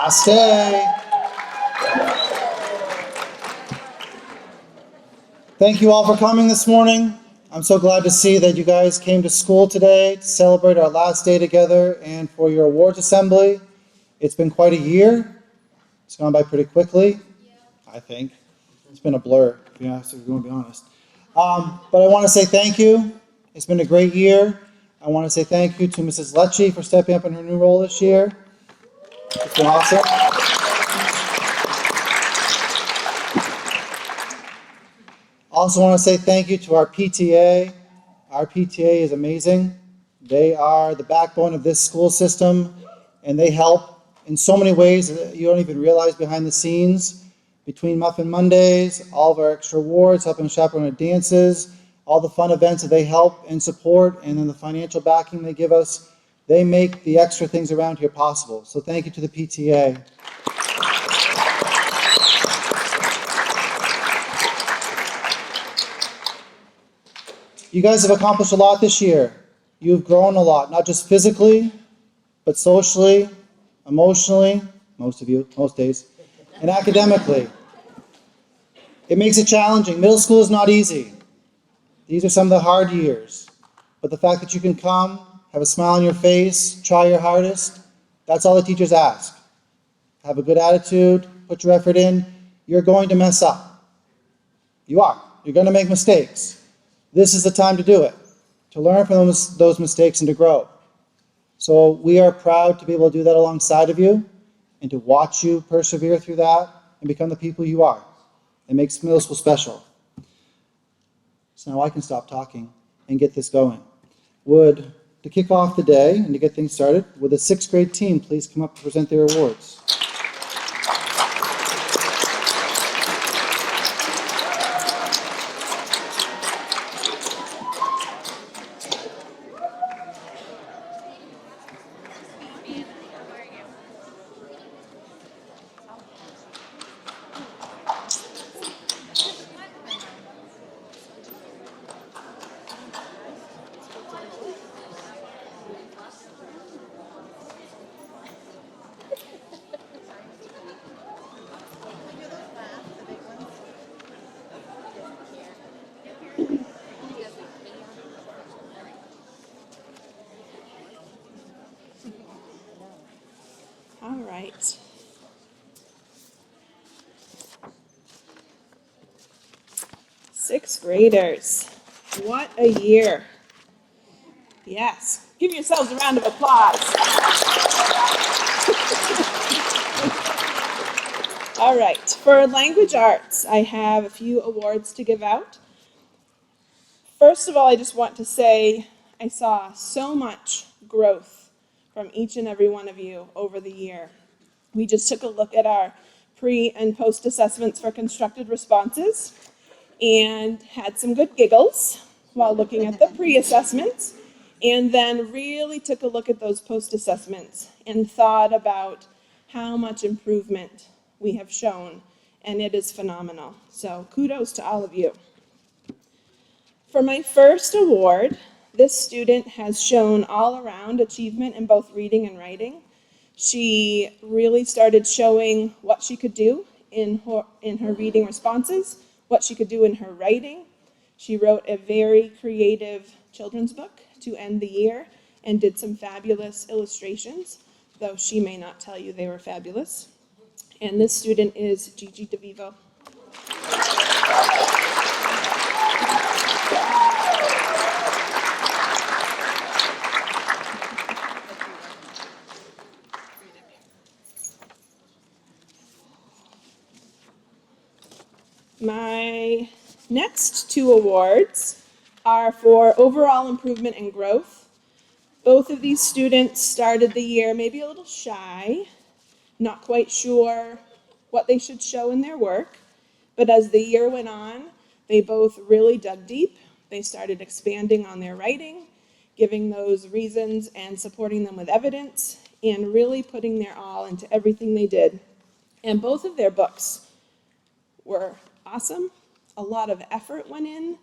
Last day. Thank you all for coming this morning. I'm so glad to see that you guys came to school today to celebrate our last day together and for your awards assembly. It's been quite a year. It's gone by pretty quickly, I think. It's been a blur, if you want to be honest. But I want to say thank you. It's been a great year. I want to say thank you to Mrs. Lecce for stepping up in her new role this year. It's been awesome. Also want to say thank you to our PTA. Our PTA is amazing. They are the backbone of this school system, and they help in so many ways that you don't even realize behind the scenes. Between Muffin Mondays, all of our extra awards, helping chaperone at dances, all the fun events that they help and support, and then the financial backing they give us, they make the extra things around here possible. So thank you to the PTA. You guys have accomplished a lot this year. You've grown a lot, not just physically, but socially, emotionally, most of you, most days, and academically. It makes it challenging. Middle school is not easy. These are some of the hard years. But the fact that you can come, have a smile on your face, try your hardest, that's all the teachers ask. Have a good attitude, put your effort in. You're going to mess up. You are. You're going to make mistakes. This is the time to do it, to learn from those mistakes and to grow. So we are proud to be able to do that alongside of you and to watch you persevere through that and become the people you are. It makes middle school special. So now I can stop talking and get this going. To kick off the day and to get things started, would the 6th grade team please come up to present their awards? All right. Sixth graders. What a year. Yes. Give yourselves a round of applause. All right. For language arts, I have a few awards to give out. First of all, I just want to say I saw so much growth from each and every one of you over the year. We just took a look at our pre- and post-assessments for constructed responses and had some good giggles while looking at the pre-assessments, and then really took a look at those post-assessments and thought about how much improvement we have shown, and it is phenomenal. So kudos to all of you. For my first award, this student has shown all-around achievement in both reading and writing. She really started showing what she could do in her reading responses, what she could do in her writing. She wrote a very creative children's book to end the year and did some fabulous illustrations, though she may not tell you they were fabulous. And this student is Gigi DeVivo. My next two awards are for overall improvement and growth. Both of these students started the year maybe a little shy, not quite sure what they should show in their work, but as the year went on, they both really dug deep. They started expanding on their writing, giving those reasons and supporting them with evidence, and really putting their all into everything they did. And both of their books were awesome. A lot of effort went in.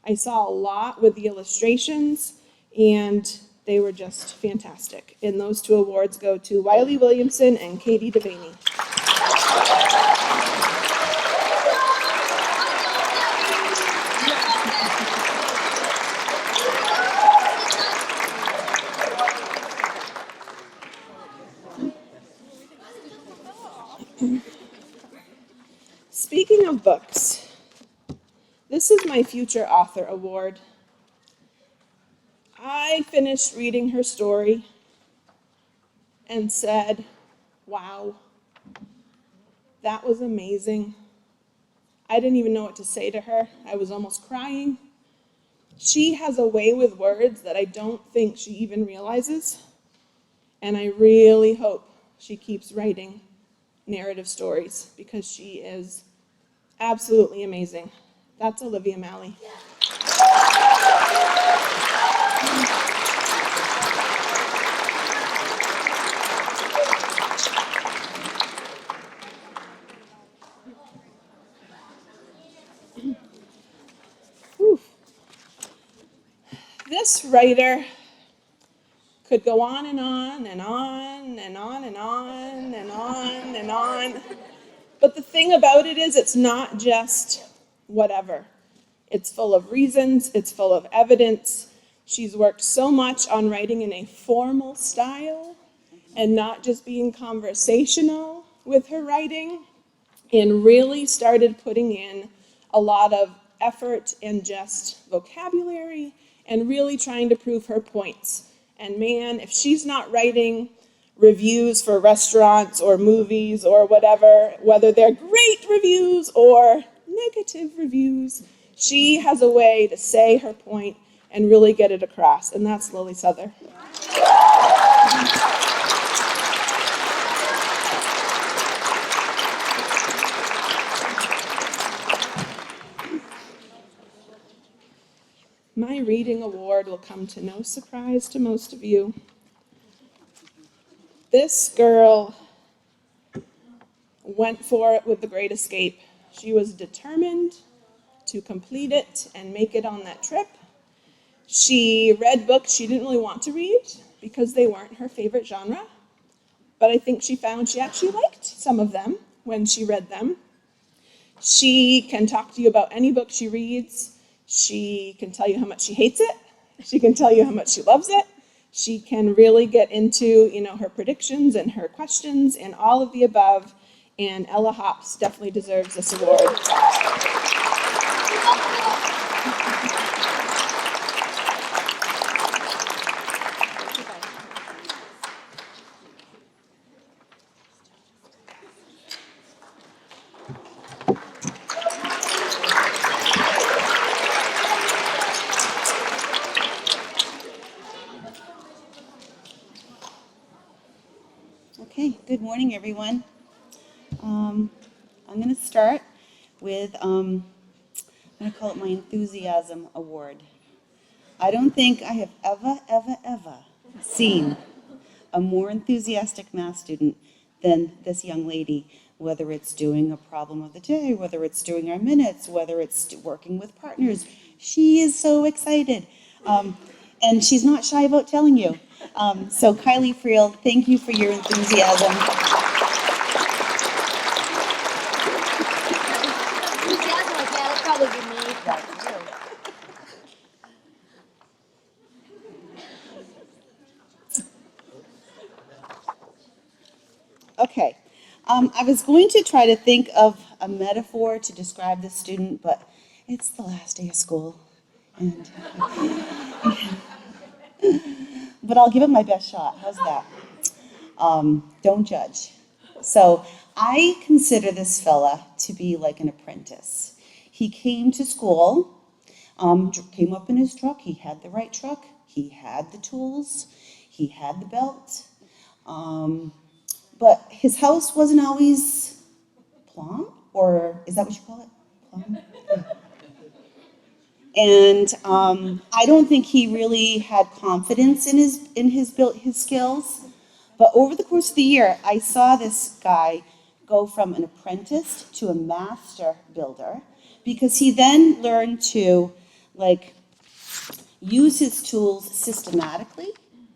I saw a lot with the illustrations, and They were just fantastic. And those 2 awards go to Wiley Williamson and Katie Devaney. Speaking of books, this is my Future Author Award. I finished reading her story and said, wow, that was amazing. I didn't even know what to say to her. I was almost crying. She has a way with words that I don't think she even realizes, and I really hope she keeps writing narrative stories because she is absolutely amazing. That's Olivia Malley. Whew. This writer could go on and on and on and on and on and on and on. But the thing about it is it's not just whatever. It's full of reasons, it's full of evidence. She's worked so much on writing in a formal style and not just being conversational with her writing, and really started putting in a lot of effort and just vocabulary and really trying to prove her points. And man, if she's not writing reviews for restaurants or movies or whatever, whether they're great reviews or negative reviews, she has a way to say her point and really get it across, and that's Lily Souther. My reading award will come to no surprise to most of you. This girl went for it with The Great Escape. She was determined to complete it and make it on that trip. She read books she didn't really want to read because they weren't her favorite genre, but I think she found she actually liked some of them when she read them. She can talk to you about any book she reads. She can tell you how much she hates it. She can tell you how much she loves it. She can really get into, her predictions and her questions and all of the above. And Ella Hops definitely deserves this award. Okay, good morning, everyone. I'm going to start with, I'm going to call it my Enthusiasm Award. I don't think I have ever seen a more enthusiastic math student than this young lady, whether it's doing a problem of the day, whether it's doing our minutes, whether it's working with partners. She is so excited. And she's not shy about telling you. So Kylie Friel, thank you for your enthusiasm. Enthusiasm like that would probably be me. Okay. I was going to try to think of a metaphor to describe this student, but it's the last day of school. And but I'll give it my best shot. How's that? Don't judge. So I consider this fella to be like an apprentice. He came to school, came up in his truck. He had the right truck. He had the tools. He had the belt. But his house wasn't always plumb, or is that what you call it? Plumb? Yeah. And I don't think he really had confidence in his skills. But over the course of the year, I saw this guy go from an apprentice to a master builder because he then learned to use his tools systematically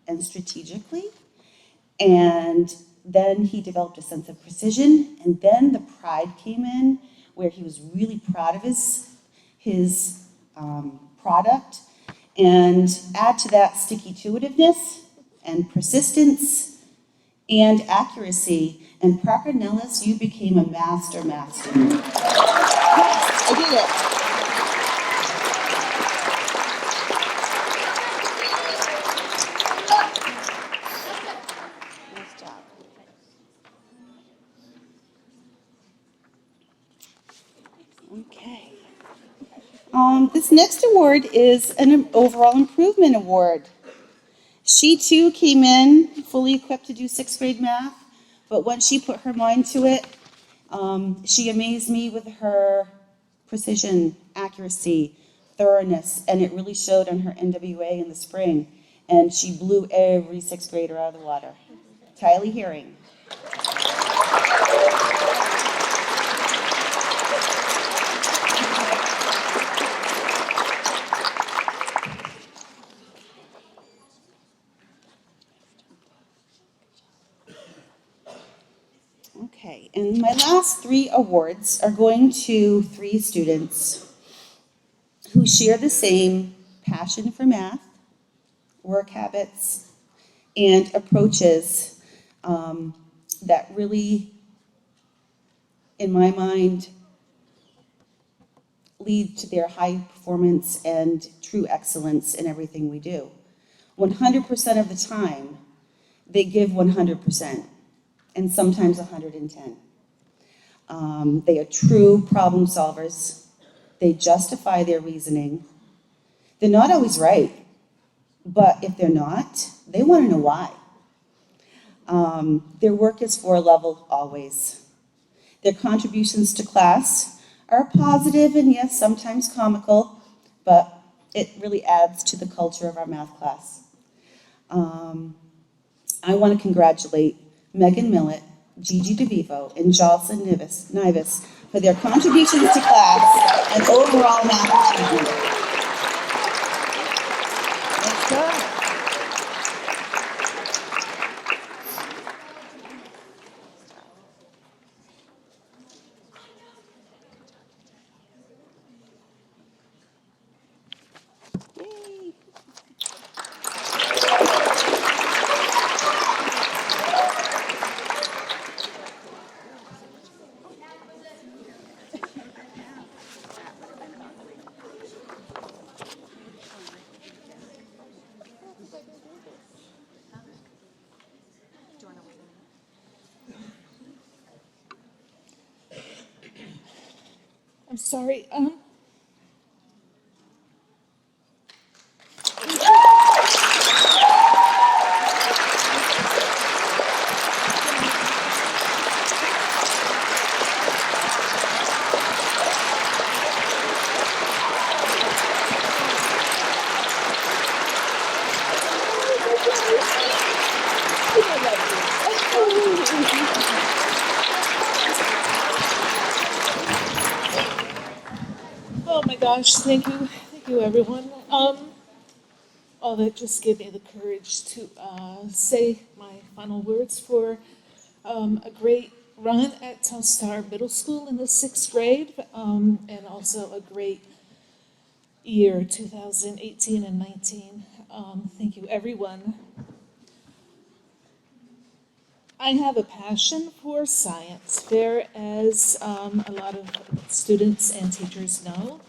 and strategically. And then he developed a sense of precision, and then the pride came in, where he was really proud of his product. And add to that sticky-to-itiveness and persistence and accuracy. And Parker Nellis, you became a master. Yes, I did it. Nice job. Okay. This next award is an overall improvement award. She too came in fully equipped to do 6th grade math, but when she put her mind to it, she amazed me with her precision, accuracy, thoroughness, and it really showed on her NWA in the spring. And she blew every 6th grader out of the water. Tylee Herring. Okay, and my last 3 awards are going to 3 students who share the same passion for math, work habits, and approaches that really, in my mind, lead to their high performance and true excellence in everything we do. 100% of the time, they give 100%, and sometimes 110. They are true problem solvers. They justify their reasoning. They're not always right, but if they're not, they want to know why. Their work is for a level always. Their contributions to class are positive and yes, sometimes comical, but it really adds to the culture of our math class. I want to congratulate Megan Millett, Gigi DeVivo, and Jocelyn Nivis for their contributions to class and overall math achievement. Let's go. Yay. I'm sorry. Oh my gosh, thank you everyone. Oh, that just gave me the courage to say my final words for a great run at Telstar Middle School in the 6th grade, and also a great year, 2018 and 19. Thank you everyone. I have a passion for science, as a lot of students and teachers know.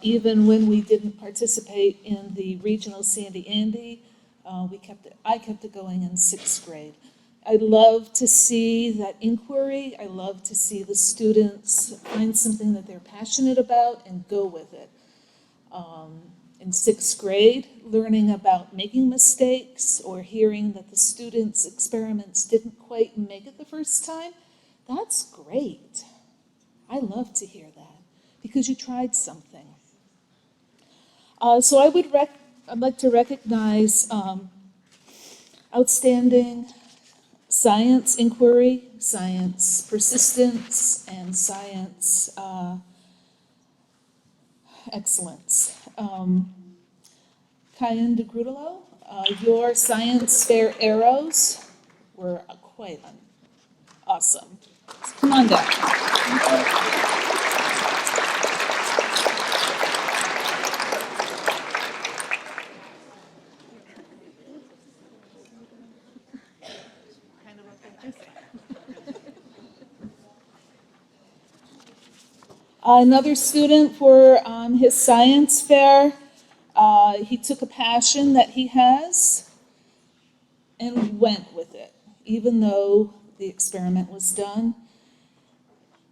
Even when we didn't participate in the regional Sandy Andy, I kept it going in 6th grade. I love to see that inquiry. I love to see the students find something that they're passionate about and go with it. In 6th grade, learning about making mistakes or hearing that the students' experiments didn't quite make it the first time, that's great. I love to hear that because you tried something. So I'd like to recognize outstanding science inquiry, science persistence, and science excellence. Cayenne DeGrudelo, Your science fair arrows were quite awesome. So come on down. Another student for his science fair, he took a passion that he has and went with it, even though the experiment was done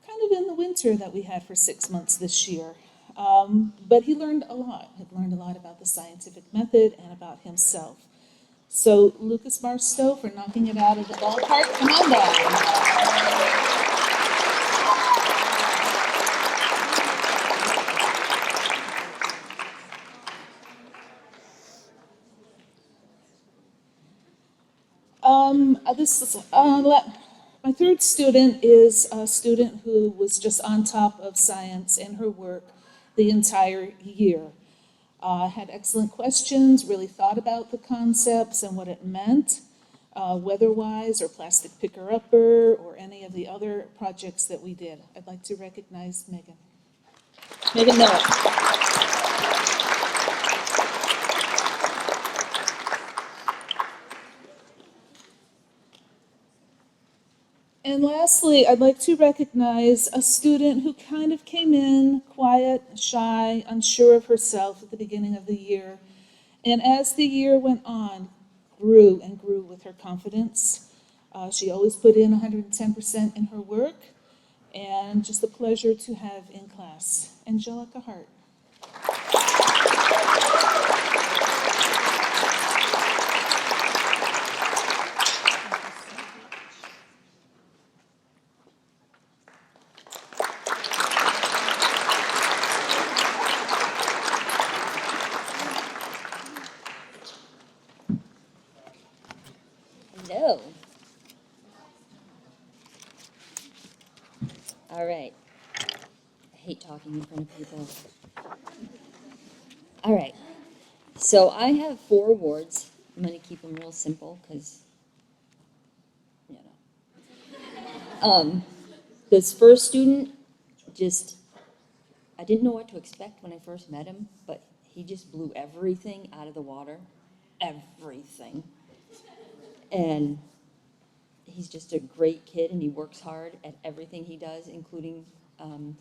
kind of in the winter that we had for 6 months this year. But he learned a lot. He learned a lot about the scientific method and about himself. So Lucas Barstow for knocking it out of the ballpark. Come on down. My third student is a student who was just on top of science and her work the entire year. Had excellent questions, really thought about the concepts and what it meant, weather-wise or plastic picker-upper or any of the other projects that we did. I'd like to recognize Megan. Megan Miller. And lastly, I'd like to recognize a student who kind of came in quiet, shy, unsure of herself at the beginning of the year. And as the year went on, grew and grew with her confidence. She always put in 110% in her work, and just a pleasure to have in class. Angelica Hart. Hello. All right. I hate talking in front of people. All right. So I have 4 awards. I'm going to keep them real simple because, you know. This first student I didn't know what to expect when I first met him, but he just blew everything out of the water. Everything. And he's just a great kid, and he works hard at everything he does, including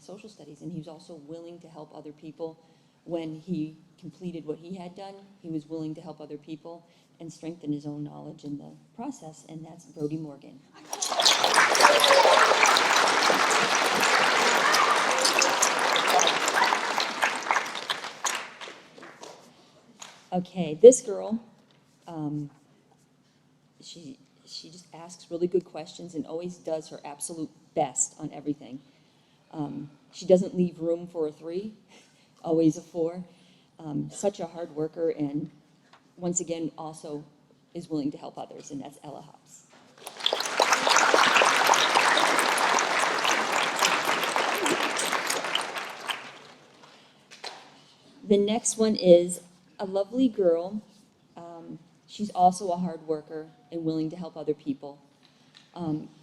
social studies. And he was also willing to help other people. When he completed what he had done, he was willing to help other people and strengthen his own knowledge in the process, and that's Brody Morgan. Okay, this girl, she just asks really good questions and always does her absolute best on everything. She doesn't leave room for a 3, always a 4. Such a hard worker, and once again also is willing to help others, and that's Ella Hops. The next one is a lovely girl. She's also a hard worker and willing to help other people.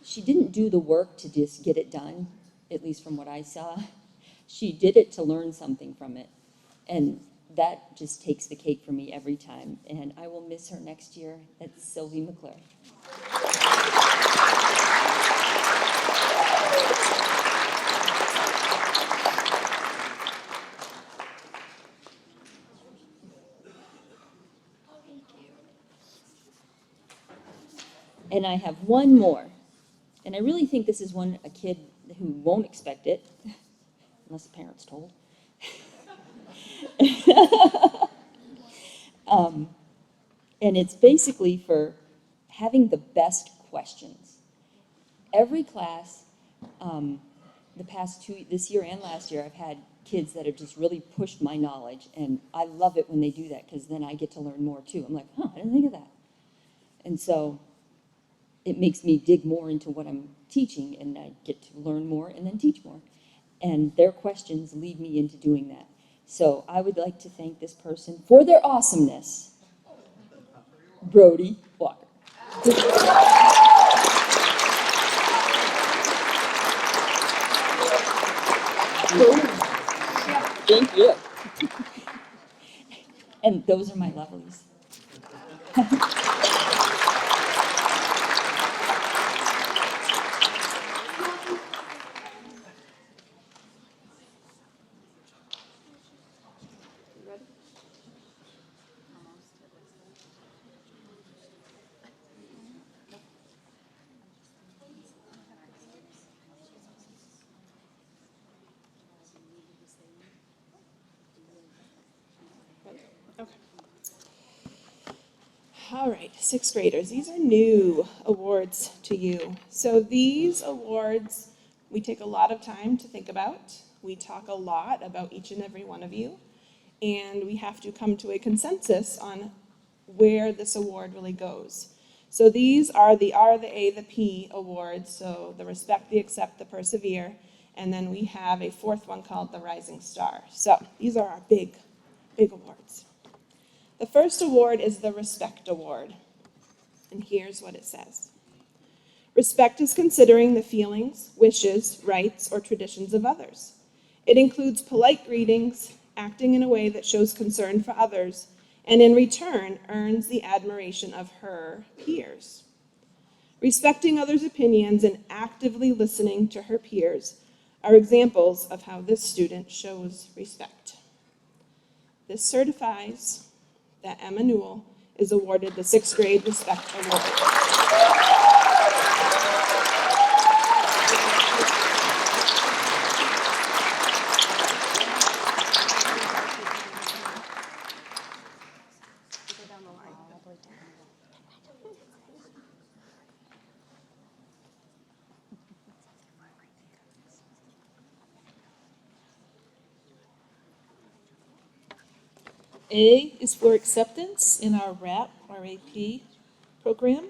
She didn't do the work to just get it done, at least from what I saw. She did it to learn something from it. And that just takes the cake for me every time. And I will miss her next year. That's Sylvie McClure. And I have one more. And I really think this is a kid who won't expect it, unless the parents told. And it's basically for having the best questions. Every class, this year and last year, I've had kids that have just really pushed my knowledge, and I love it when they do that because then I get to learn more too. I'm like, I didn't think of that. And so it makes me dig more into what I'm teaching, and I get to learn more and then teach more. And their questions lead me into doing that. So I would like to thank this person for their awesomeness. Brody Walker. Thank you. And those are my lovelies. Okay. All right, sixth graders, these are new awards to you. So these awards, we take a lot of time to think about. We talk a lot about each and every one of you, and we have to come to a consensus on where this award really goes. So these are the R, the A, the P awards, so the respect, the accept, the persevere, and then we have a fourth one called the Rising Star. So these are our big awards. The first award is the Respect Award, and here's what it says. Respect is considering the feelings, wishes, rights, or traditions of others. It includes polite greetings, acting in a way that shows concern for others, and in return earns the admiration of her peers. Respecting others' opinions and actively listening to her peers are examples of how this student shows respect. This certifies that Emma Newell is awarded the 6th grade Respect Award. A is for acceptance in our RAP program.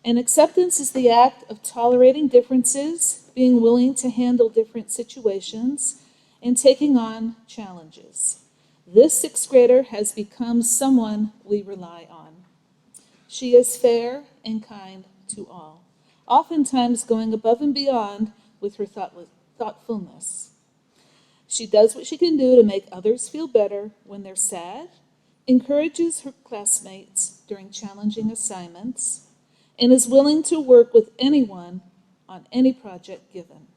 And acceptance is the act of tolerating differences, being willing to handle different situations, and taking on challenges. This sixth grader has become someone we rely on. She is fair and kind to all, oftentimes going above and beyond with her thoughtfulness. She does what she can do to make others feel better when they're sad, encourages her classmates during challenging assignments, and is willing to work with anyone on any project given.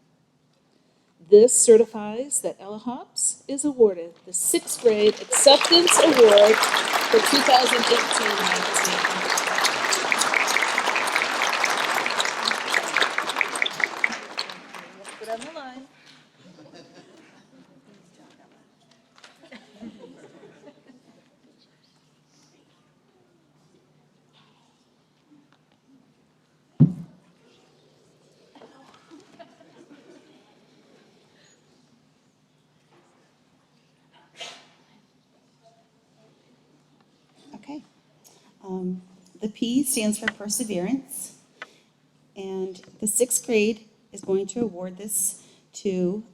This certifies that Ella Hobbs is awarded the 6th grade Acceptance Award for 2018-19. Put on the line. Okay. The P stands for perseverance, and the 6th grade is going to award this to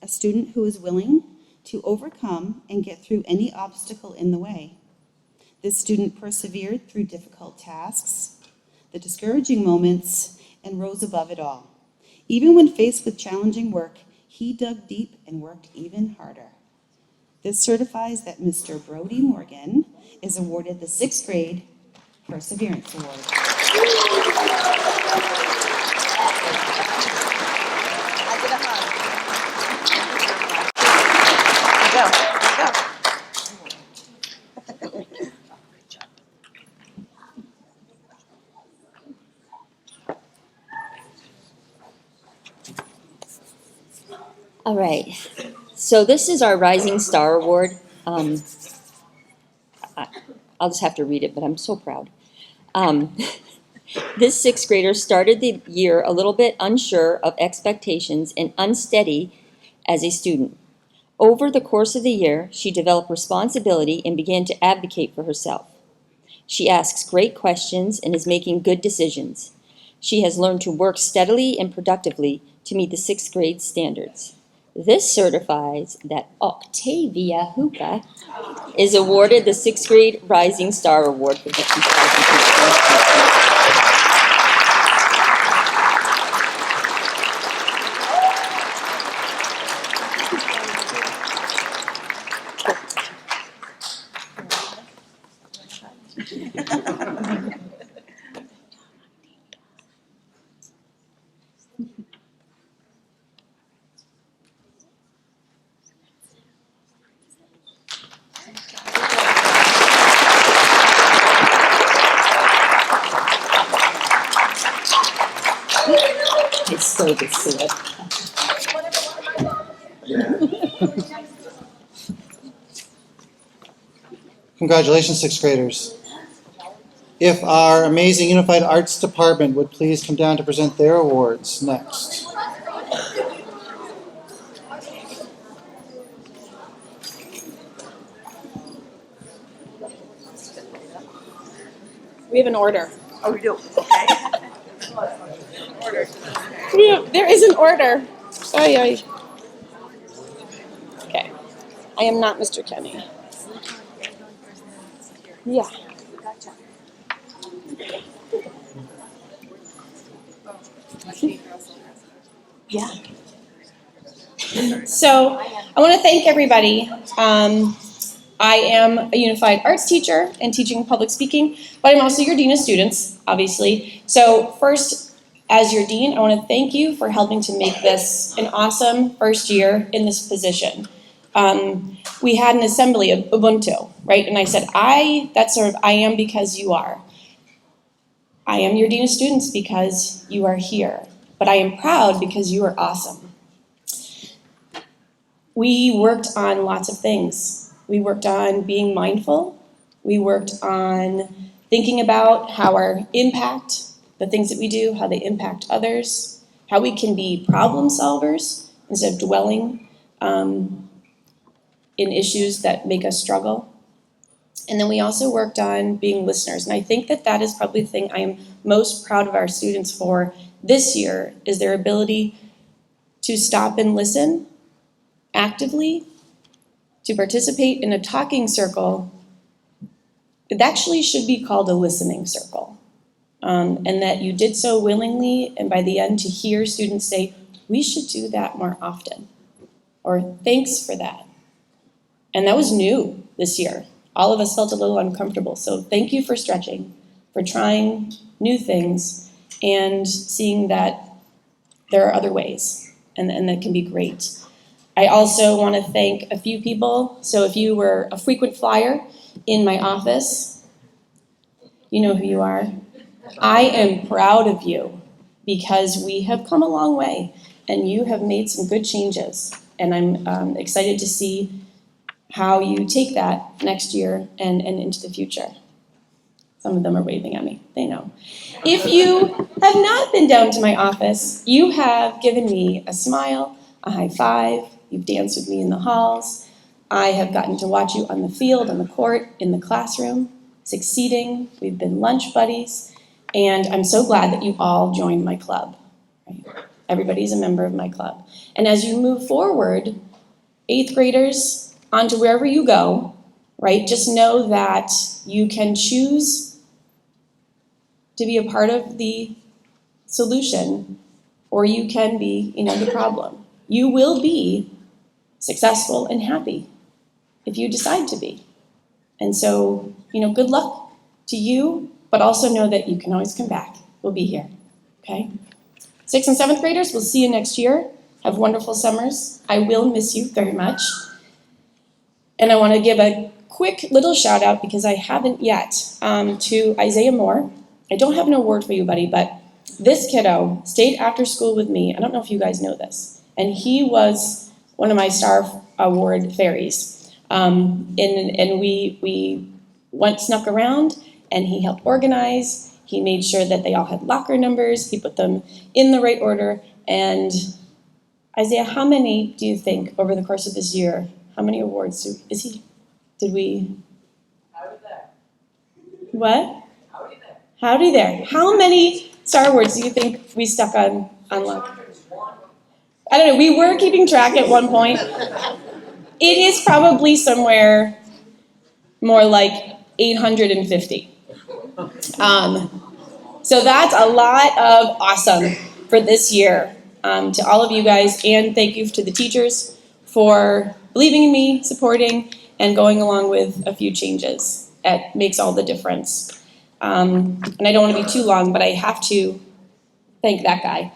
a student who is willing to overcome and get through any obstacle in the way. This student persevered through difficult tasks, the discouraging moments, and rose above it all. Even when faced with challenging work, he dug deep and worked even harder. This certifies that Mr. Brody Morgan is awarded the 6th grade Perseverance Award. I get a hug. Go. All right. So this is our Rising Star Award. I'll just have to read it, but I'm so proud. This sixth grader started the year a little bit unsure of expectations and unsteady as a student. Over the course of the year, she developed responsibility and began to advocate for herself. She asks great questions and is making good decisions. She has learned to work steadily and productively to meet the 6th grade standards. This certifies that Octavia Hookah is awarded the 6th grade Rising Star Award for the 2015. It's so good to see it. Congratulations, sixth graders. If our amazing Unified Arts Department would please come down to present their awards next. We have an order. Oh, we do. Okay. There is an order. Oy, oy. Okay. I am not Mr. Kenny. Yeah. Yeah. So I want to thank everybody. I am a Unified Arts teacher and teaching public speaking, but I'm also your Dean of Students, obviously. So first, as your Dean, I want to thank you for helping to make this an awesome first year in this position. We had an assembly of Ubuntu, right? And I said, I am because you are. I am your Dean of Students because you are here. But I am proud because you are awesome. We worked on lots of things. We worked on being mindful. We worked on thinking about how our impact, the things that we do, how they impact others, how we can be problem solvers instead of dwelling in issues that make us struggle. And then we also worked on being listeners. And I think that that is probably the thing I am most proud of our students for this year, is their ability to stop and listen actively, to participate in a talking circle. It actually should be called a listening circle. And that you did so willingly, and by the end to hear students say, we should do that more often, or thanks for that. And that was new this year. All of us felt a little uncomfortable. So thank you for stretching, for trying new things, and seeing that there are other ways, and that can be great. I also want to thank a few people. So if you were a frequent flyer in my office, you know who you are. I am proud of you because we have come a long way and you have made some good changes. And I'm excited to see how you take that next year and into the future. Some of them are waving at me, they know. If you have not been down to my office, you have given me a smile, a high five, you've danced with me in the halls. I have gotten to watch you on the field, on the court, in the classroom, succeeding. We've been lunch buddies, and I'm so glad that you all joined my club. Right? Everybody's a member of my club. And as you move forward, 8th graders, on to wherever you go, right? Just know that you can choose to be a part of the solution, or you can be, the problem. You will be successful and happy if you decide to be. And so, good luck to you, but also know that you can always come back. We'll be here, okay? 6th and 7th graders, we'll see you next year. Have wonderful summers. I will miss you very much. And I want to give a quick little shout out, because I haven't yet, to Isaiah Moore. I don't have an award for you, buddy, but this kiddo stayed after school with me. I don't know if you guys know this. And he was one of my Star Award fairies. And we snuck around, and he helped organize. He made sure that they all had locker numbers. He put them in the right order. And Isaiah, how many do you think over the course of this year, how many awards did we? Howdy there. What? Howdy there. Howdy there. How many Star Awards do you think we stuck on lock? I don't know, we were keeping track at one point. It is probably somewhere more like 850. So that's a lot of awesome for this year. To all of you guys, and thank you to the teachers for believing in me, supporting, and going along with a few changes. It makes all the difference. And I don't want to be too long, but I have to thank that guy,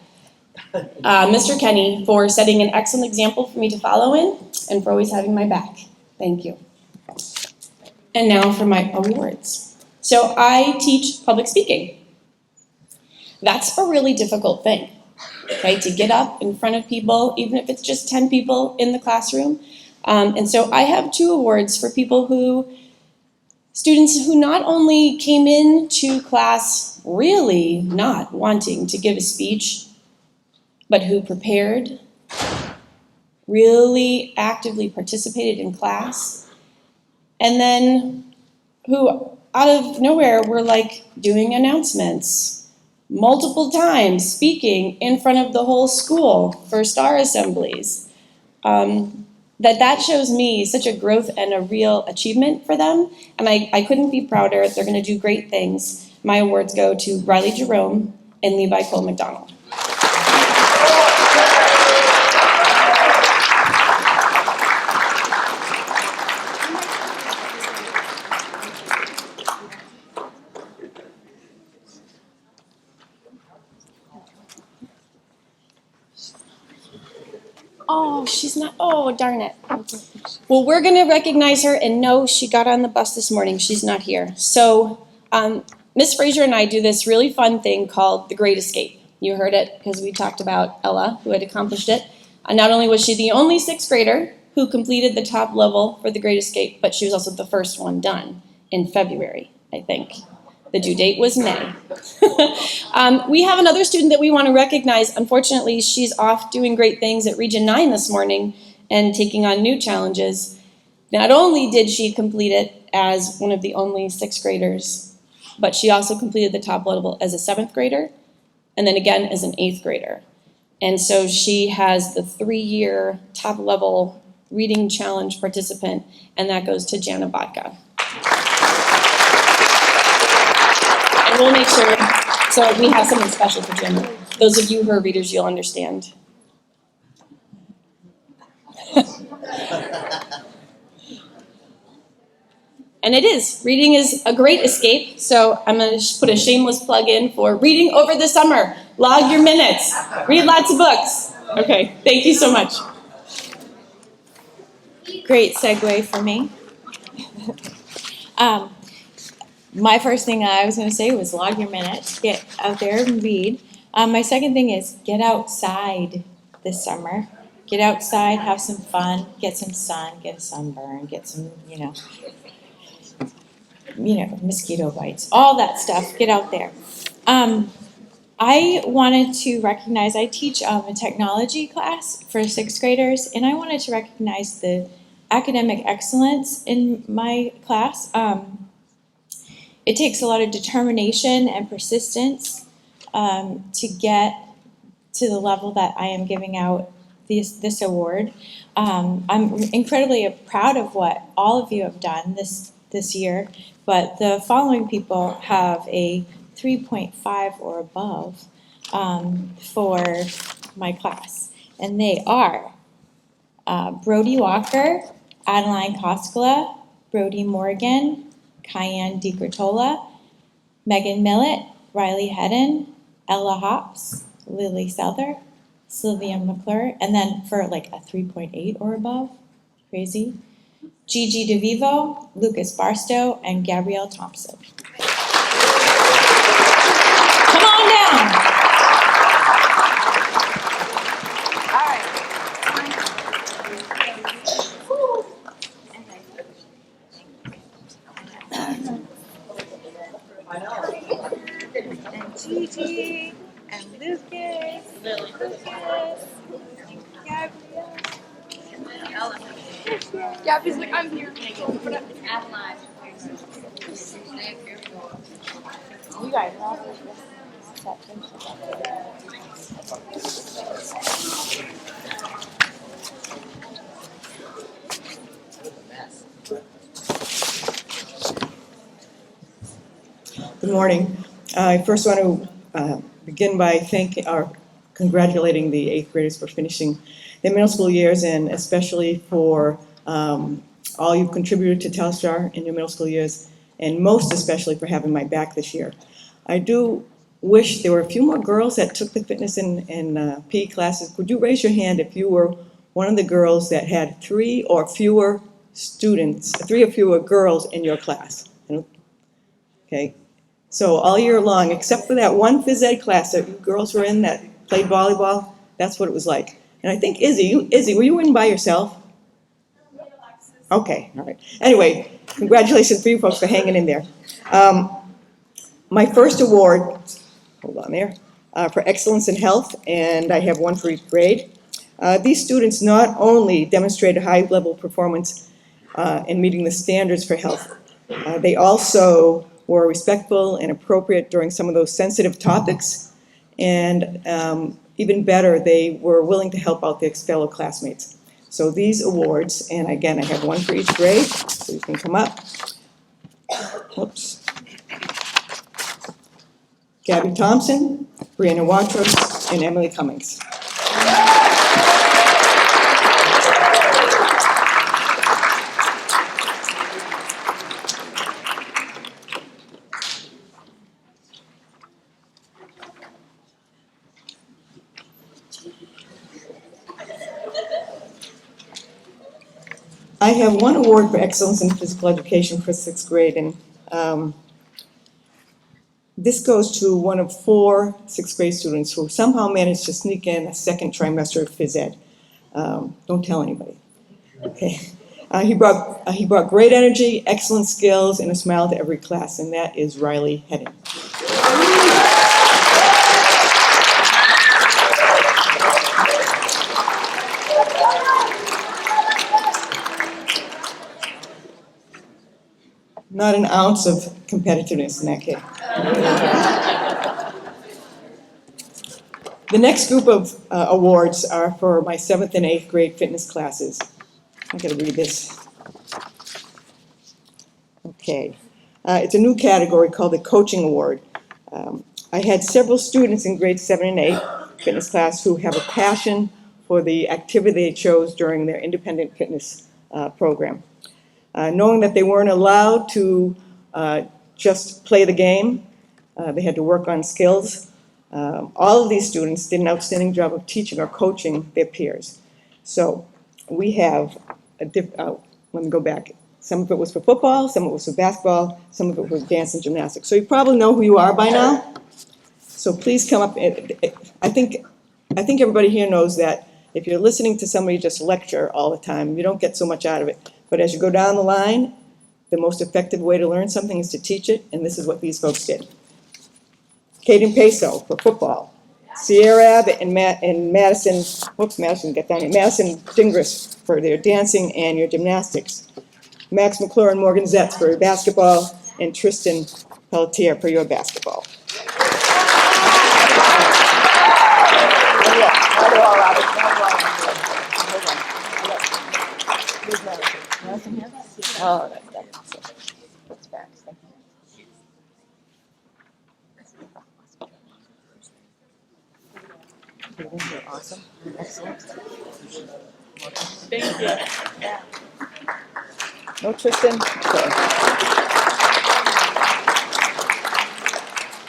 Mr. Kenny, for setting an excellent example for me to follow in, and for always having my back. Thank you. And now for my awards. So I teach public speaking. That's a really difficult thing, right? To get up in front of people, even if it's just 10 people in the classroom. And so I have 2 awards for students who not only came into class really not wanting to give a speech, but who prepared, really actively participated in class, and then who out of nowhere were like doing announcements multiple times, speaking in front of the whole school for STAR assemblies. That shows me such a growth and a real achievement for them, and I couldn't be prouder. They're going to do great things. My awards go to Riley Jerome and Levi Cole McDonald. Oh, she's not. Oh, darn it. Well, we're going to recognize her, and no, she got on the bus this morning. She's not here. So Miss Fraser and I do this really fun thing called The Great Escape. You heard it because we talked about Ella, who had accomplished it. Not only was she the only 6th grader who completed the top level for The Great Escape, but she was also the first one done in February, I think. The due date was May. We have another student that we want to recognize. Unfortunately, she's off doing great things at Region 9 this morning and taking on new challenges. Not only did she complete it as one of the only 6th graders, but she also completed the top level as a 7th grader, and then again as an 8th grader. And so she has the 3-year top level reading challenge participant, and that goes to Jana Bodka. And we'll make sure, so we have something special for Jana. Those of you who are readers, you'll understand. And it is. Reading is a great escape, so I'm going to put a shameless plug in for reading over the summer. Log your minutes. Read lots of books. Okay, thank you so much. Great segue for me. My first thing I was going to say was log your minutes, get out there and read. My second thing is get outside this summer. Get outside, have some fun, get some sun, get a sunburn, get some, mosquito bites, all that stuff. Get out there. I wanted to recognize, I teach a technology class for 6th graders, and I wanted to recognize the academic excellence in my class. It takes a lot of determination and persistence to get to the level that I am giving out this award. I'm incredibly proud of what all of you have done this year, but the following people have a 3.5 or above for my class, and they are Brody Walker, Adeline Koskela, Brody Morgan, Cayenne DiGrotola, Megan Millett, Riley Hedden, Ella Hops, Lily Souther, Sylvia McClure, and then for like a 3.8 or above, crazy, Gigi DeVivo, Lucas Barstow, and Gabrielle Thompson. Come on down. And Gigi, and Lucas, Gabrielle. Gabby's like, I'm here. But I'm Adeline. You guys are all morning. I first want to begin by thanking or congratulating the 8th graders for finishing their middle school years, and especially for all you've contributed to Telstar in your middle school years, and most especially for having my back this year. I do wish there were a few more girls that took the fitness and PE classes. Would you raise your hand if you were one of the girls that had 3 or fewer girls in your class? Okay, so all year long, except for that one phys ed class that you girls were in that played volleyball, that's what it was like. And I think Izzy, were you in by yourself? Okay, all right. Anyway, congratulations for you folks for hanging in there. My first award, hold on there, for excellence in health, and I have one for each grade. These students not only demonstrated high-level performance in meeting the standards for health, they also were respectful and appropriate during some of those sensitive topics, and even better, they were willing to help out their fellow classmates. So these awards, and again, I have one for each grade, so you can come up. Whoops. Gabby Thompson, Brianna Watros, and Emily Cummings. I have one award for excellence in physical education for 6th grade, and this goes to one of 4 6th grade students who somehow managed to sneak in a second trimester of phys ed. Don't tell anybody. Okay. He brought great energy, excellent skills, and a smile to every class, and that is Riley Heading. Not an ounce of competitiveness in that kid. The next group of awards are for my 7th and 8th grade fitness classes. I'm going to read this. Okay. It's a new category called the Coaching Award. I had several students in grades 7 and 8 fitness class who have a passion for the activity they chose during their independent fitness program. Knowing that they weren't allowed to just play the game, they had to work on skills. All of these students did an outstanding job of teaching or coaching their peers. So we have, let me go back. Some of it was for football, some of it was for basketball, some of it was dance and gymnastics. So you probably know who you are by now. So please come up. I think everybody here knows that if you're listening to somebody just lecture all the time, you don't get so much out of it. But as you go down the line, the most effective way to learn something is to teach it, and this is what these folks did. Caden Peso for football. Sierra Abbott and Madison, Madison Dingras for their dancing and your gymnastics. Max McClure and Morgan Zetz for basketball, and Tristan Pelletier for your basketball. Oh, that's back. Thank you. You're awesome. Excellent. Thank you. Yeah. No, Tristan? Okay.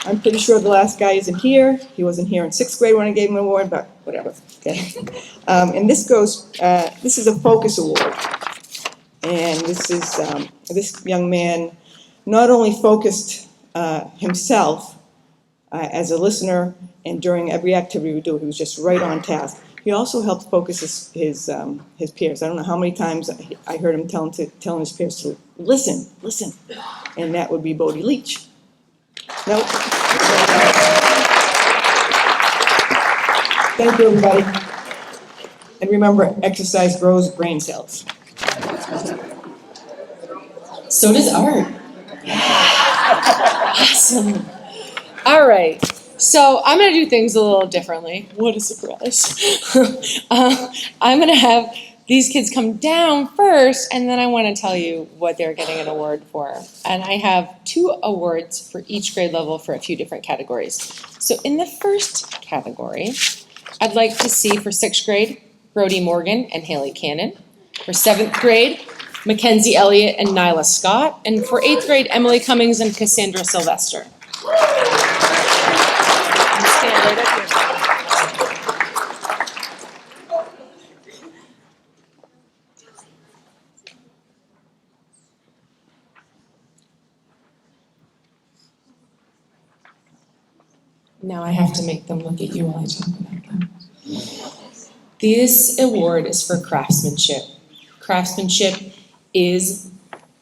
I'm pretty sure the last guy isn't here. He wasn't here in 6th grade when I gave him an award, but whatever. Okay. And this is a focus award. And this is, this young man not only focused himself as a listener, and during every activity we do, he was just right on task. He also helped focus his peers. I don't know how many times I heard him telling his peers to listen, and that would be Bodie Leach. Nope. Thank you, everybody. And remember, exercise grows brain cells. So does art. Awesome. All right. So I'm going to do things a little differently. What a surprise. I'm going to have these kids come down first, and then I want to tell you what they're getting an award for. And I have 2 awards for each grade level for a few different categories. So in the first category, I'd like to see for 6th grade, Brody Morgan and Haley Cannon. For 7th grade, Mackenzie Elliott and Nyla Scott. And for 8th grade, Emily Cummings and Cassandra Sylvester. Stand right up here. Now I have to make them look at you while I talk about them. This award is for craftsmanship. Craftsmanship is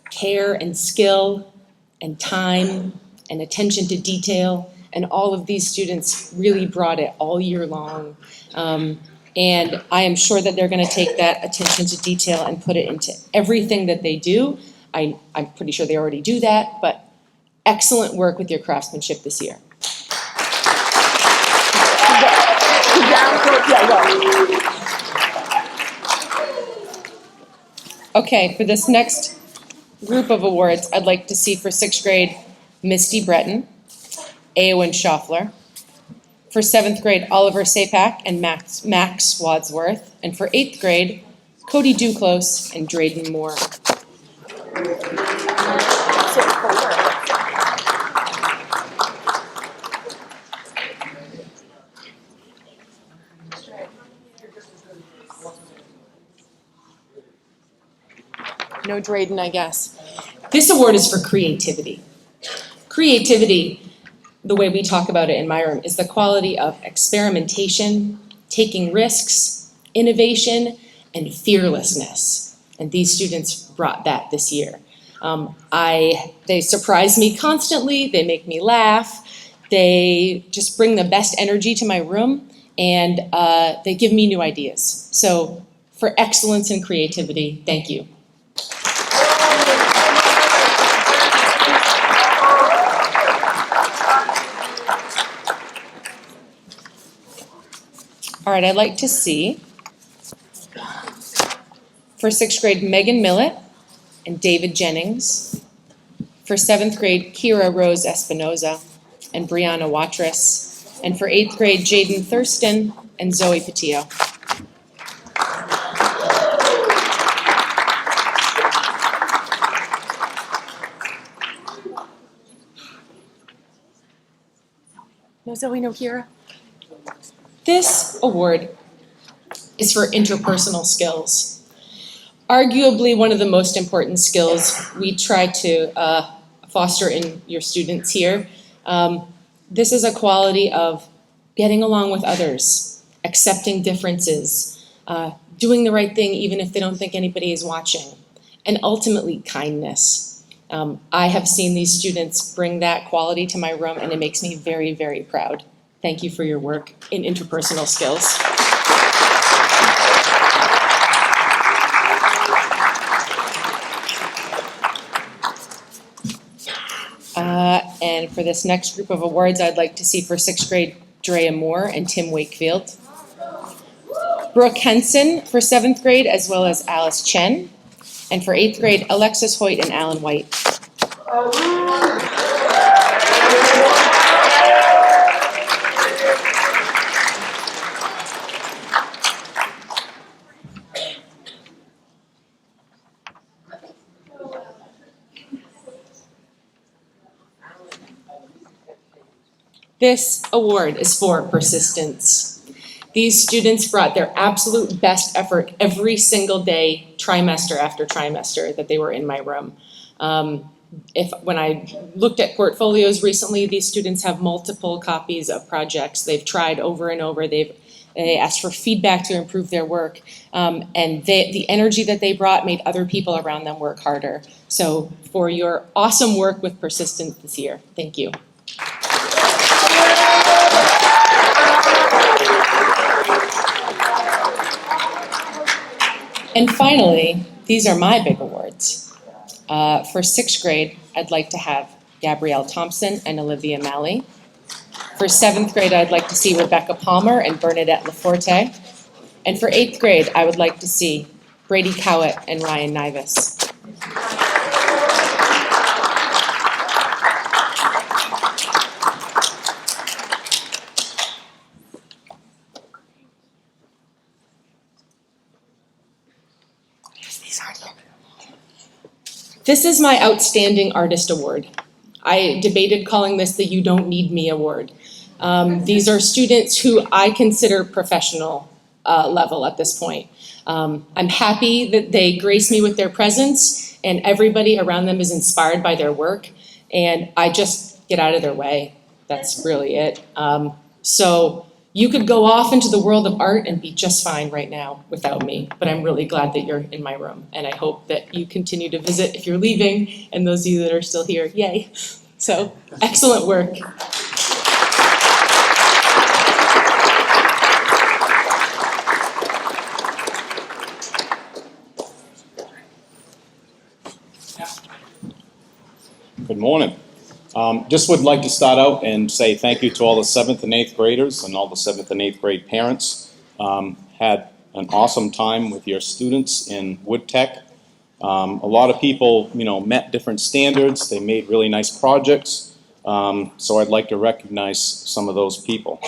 care and skill and time and attention to detail, and all of these students really brought it all year long. And I am sure that they're going to take that attention to detail and put it into everything that they do. I'm pretty sure they already do that, but excellent work with your craftsmanship this year. Okay, for this next group of awards, I'd like to see for 6th grade, Misty Breton, Eowyn Schaffler. For 7th grade, Oliver Sapak and Max Wadsworth. And for 8th grade, Cody Duclos and Drayden Moore. No Drayden, I guess. This award is for creativity. Creativity, the way we talk about it in my room, is the quality of experimentation, taking risks, innovation, and fearlessness. And these students brought that this year. They surprise me constantly, they make me laugh, they just bring the best energy to my room, and they give me new ideas. So for excellence in creativity, thank you. All right, I'd like to see for 6th grade, Megan Millett and David Jennings. For 7th grade, Kira Rose Espinoza and Brianna Watrous. And for 8th grade, Jaden Thurston and Zoe Patillo. No Zoe, no Kira. This award is for interpersonal skills. Arguably one of the most important skills we try to foster in your students here. This is a quality of getting along with others, accepting differences, doing the right thing even if they don't think anybody is watching, and ultimately kindness. I have seen these students bring that quality to my room, and it makes me very, very proud. Thank you for your work in interpersonal skills. And for this next group of awards, I'd like to see for 6th grade, Drea Moore and Tim Wakefield. Brooke Henson for 7th grade, as well as Alice Chen. And for 8th grade, Alexis Hoyt and Alan White. This award is for persistence. These students brought their absolute best effort every single day, trimester after trimester, that they were in my room. When I looked at portfolios recently, these students have multiple copies of projects. They've tried over and over. They asked for feedback to improve their work. And the energy that they brought made other people around them work harder. So for your awesome work with persistence this year, thank you. And finally, these are my big awards. For 6th grade, I'd like to have Gabrielle Thompson and Olivia Malley. For 7th grade, I'd like to see Rebecca Palmer and Bernadette Laforte. And for 8th grade, I would like to see Brady Cowett, and Ryan Nivas. This is my Outstanding Artist Award. I debated calling this the You Don't Need Me Award. These are students who I consider professional level at this point. I'm happy that they grace me with their presence, and everybody around them is inspired by their work, and I just get out of their way. That's really it. So you could go off into the world of art and be just fine right now without me, but I'm really glad that you're in my room, and I hope that you continue to visit if you're leaving, and those of you that are still here, yay. So, excellent work. Good morning. Just would like to start out and say thank you to all the 7th and 8th graders and all the 7th and 8th grade parents. Had an awesome time with your students in Wood Tech. A lot of people, met different standards. They made really nice projects. So I'd like to recognize some of those people.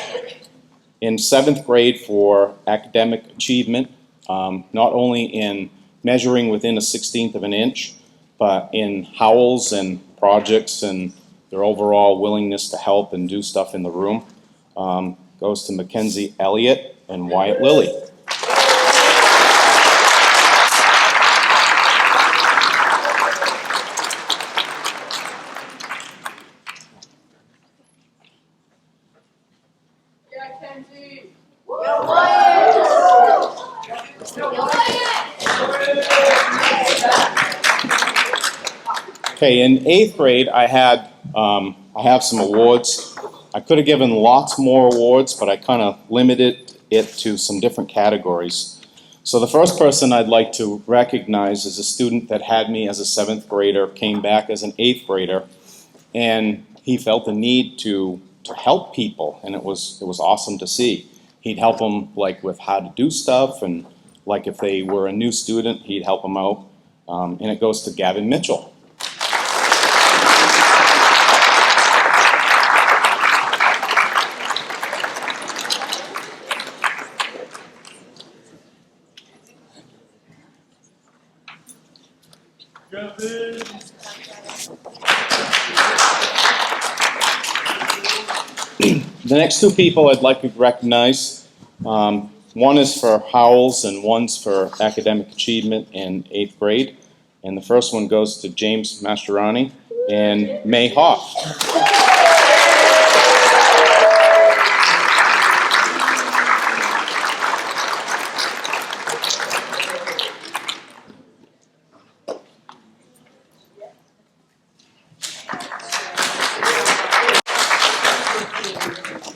In 7th grade for academic achievement, not only in measuring within a 1/16 of an inch, but in howls and projects and their overall willingness to help and do stuff in the room, goes to Mackenzie Elliott and Wyatt Lilly. Okay, in 8th grade, I have some awards. I could have given lots more awards, but I kind of limited it to some different categories. So the first person I'd like to recognize is a student that had me as a 7th grader, came back as an 8th grader, and he felt the need to help people, and it was awesome to see. He'd help them with how to do stuff, and if they were a new student, he'd help them out. And it goes to Gavin Mitchell. The next two people I'd like to recognize, one is for howls and one's for academic achievement in 8th grade. And the first one goes to James Mastroianni and May Hoff.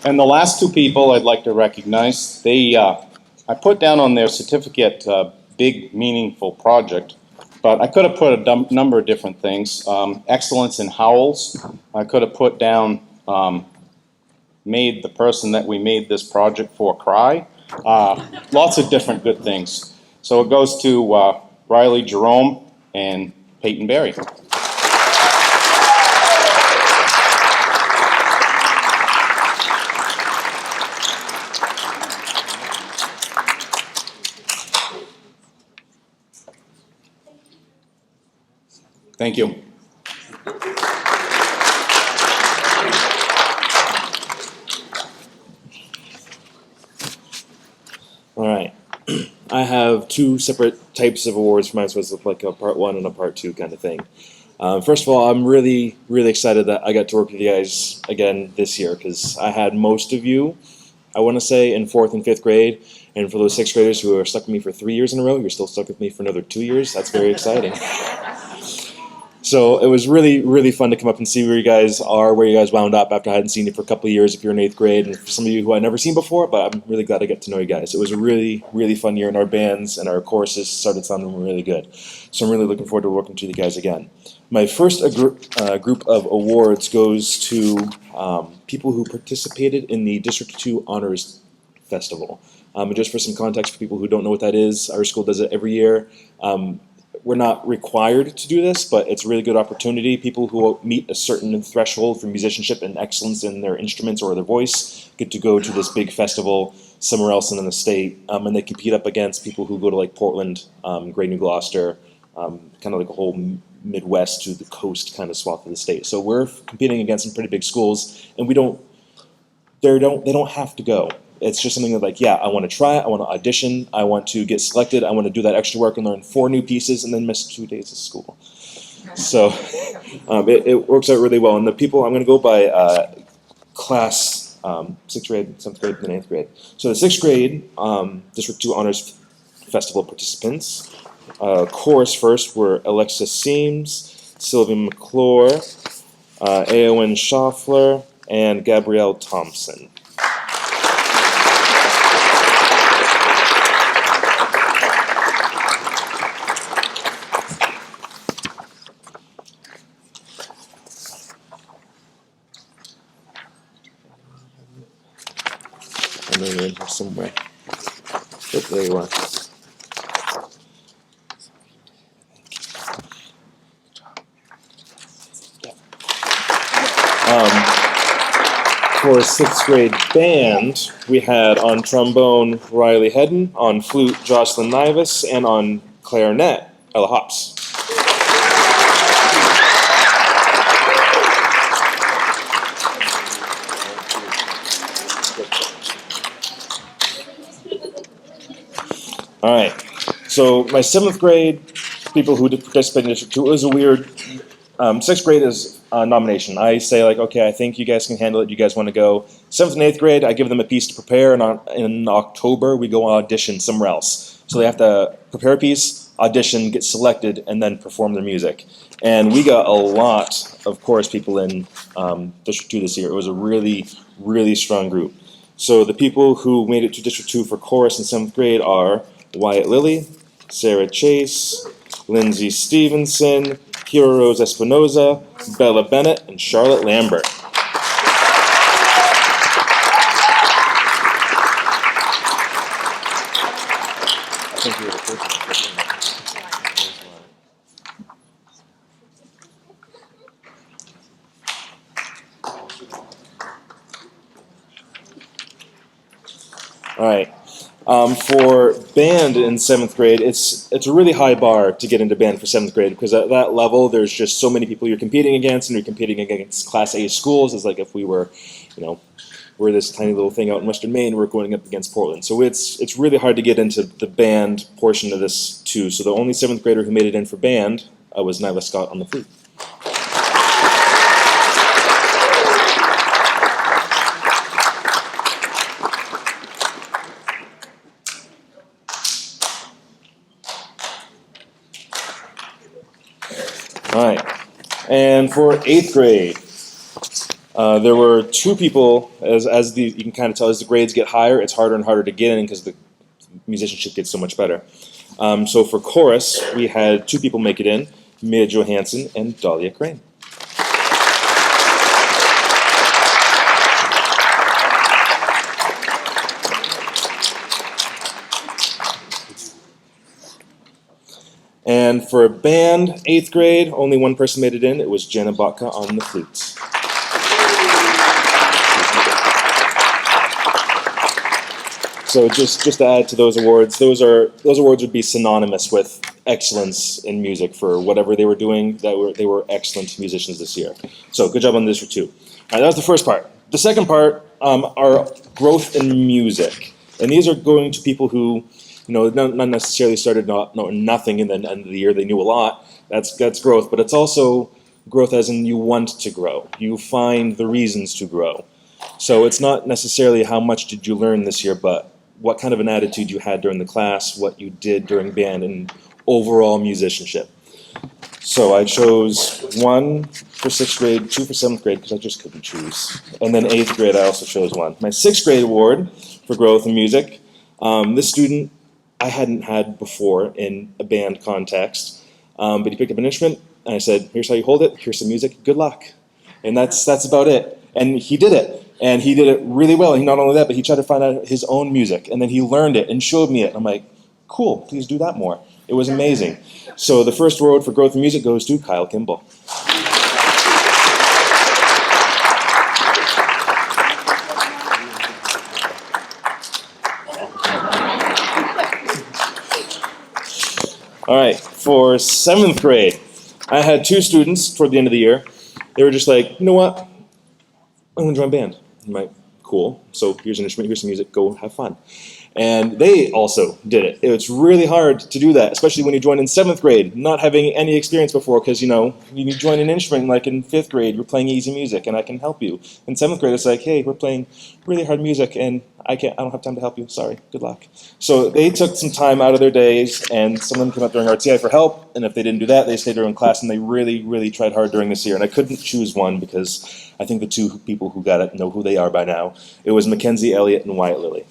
And the last two people I'd like to recognize, I put down on their certificate big, meaningful project, but I could have put a number of different things. Excellence in howls. I could have put down made the person that we made this project for cry. Lots of different good things. So it goes to Riley Jerome and Peyton Berry. Thank you. All right. I have two separate types of awards for mine, so it's like a part one and a part two kind of thing. First of all, I'm really, really excited that I got to work with you guys again this year, because I had most of you, I want to say, in 4th and 5th grade. And for those 6th graders who are stuck with me for 3 years in a row, you're still stuck with me for another 2 years. That's very exciting. So it was really, really fun to come up and see where you guys are, where you guys wound up after I hadn't seen you for a couple of years if you're in 8th grade, and for some of you who I'd never seen before, but I'm really glad to get to know you guys. It was a really, really fun year, and our bands and our courses started sounding really good. So I'm really looking forward to working with you guys again. My first group of awards goes to people who participated in the District 2 Honors Festival. And just for some context for people who don't know what that is, our school does it every year. We're not required to do this, but it's a really good opportunity. People who meet a certain threshold for musicianship and excellence in their instruments or their voice get to go to this big festival somewhere else in the state, and they compete up against people who go to like Portland, Great New Gloucester, kind of like a whole Midwest to the coast kind of swath of the state. So we're competing against some pretty big schools, and they don't have to go. It's just something that like, yeah, I want to try it, I want to audition, I want to get selected, I want to do that extra work and learn 4 new pieces and then miss 2 days of school. So it works out really well. And the people, I'm going to go by class, 6th grade, 7th grade, and 8th grade. So the 6th grade, District 2 Honors Festival participants. Chorus first were Alexis Seams, Sylvia McClure, Aowen Schaffler, and Gabrielle Thompson. I know you're in here somewhere. But there you are. For 6th grade band, we had on trombone Riley Hedden, on flute Jocelyn Nivas, and on clarinet Ella Hops. All right, so my 7th grade people who did participate in District 2, it was a weird, 6th grade is a nomination. I say like, okay, I think you guys can handle it, you guys want to go. 7th and 8th grade, I give them a piece to prepare, and in October, we go audition somewhere else. So they have to prepare a piece, audition, get selected, and then perform their music. And we got a lot of chorus people in District 2 this year. It was a really, really strong group. So the people who made it to District 2 for chorus in 7th grade are Wyatt Lilly, Sarah Chase, Lindsay Stevenson, Kira Rose Espinoza, Bella Bennett, and Charlotte Lambert. I think you were the first one. All right. For band in 7th grade, it's a really high bar to get into band for 7th grade because at that level, there's just so many people you're competing against, and you're competing against Class A schools. It's like if we were, we're this tiny little thing out in Western Maine, we're going up against Portland. So it's really hard to get into the band portion of this too. So the only 7th grader who made it in for band was Nyla Scott on the flute. All right, and for 8th grade, there were 2 people, you can kind of tell as the grades get higher, it's harder and harder to get in because the musicianship gets so much better. So for chorus, we had 2 people make it in, Mia Johansson and Dahlia Crane. And for band, 8th grade, only 1 person made it in. It was Jenna Botka on the flute. So just to add to those awards awards would be synonymous with excellence in music for whatever they were doing. They were excellent musicians this year. So good job on District 2. All right, that was the first part. The second part are growth in music, and these are going to people who, not necessarily started knowing nothing, and then end of the year they knew a lot. That's growth, but it's also growth as in you want to grow. You find the reasons to grow. So it's not necessarily how much did you learn this year, but what kind of an attitude you had during the class, what you did during band, and overall musicianship. So I chose 1 for 6th grade, 2 for 7th grade, because I just couldn't choose. And then 8th grade, I also chose 1. My 6th grade award for growth in music, this student I hadn't had before in a band context, but he picked up an instrument, and I said, here's how you hold it, here's some music, good luck. And that's about it. And he did it. And he did it really well. And not only that, but he tried to find out his own music. And then he learned it and showed me it. I'm like, cool, please do that more. It was amazing. So the first award for growth in music goes to Kyle Kimball. All right, for 7th grade, I had 2 students toward the end of the year. They were just like, you know what? I'm gonna join band. I'm like, cool. So here's an instrument, here's some music, go have fun. And they also did it. It's really hard to do that, especially when you join in 7th grade, not having any experience before, because you join an instrument like in 5th grade, you're playing easy music and I can help you. In 7th grade, it's like, hey, we're playing really hard music and I don't have time to help you, sorry, good luck. So they took some time out of their days, and some of them came up during RTI for help, and if they didn't do that, they stayed during class, and they really, really tried hard during this year. And I couldn't choose one because I think the 2 people who got it know who they are by now. It was Mackenzie Elliott and Wyatt Lilly.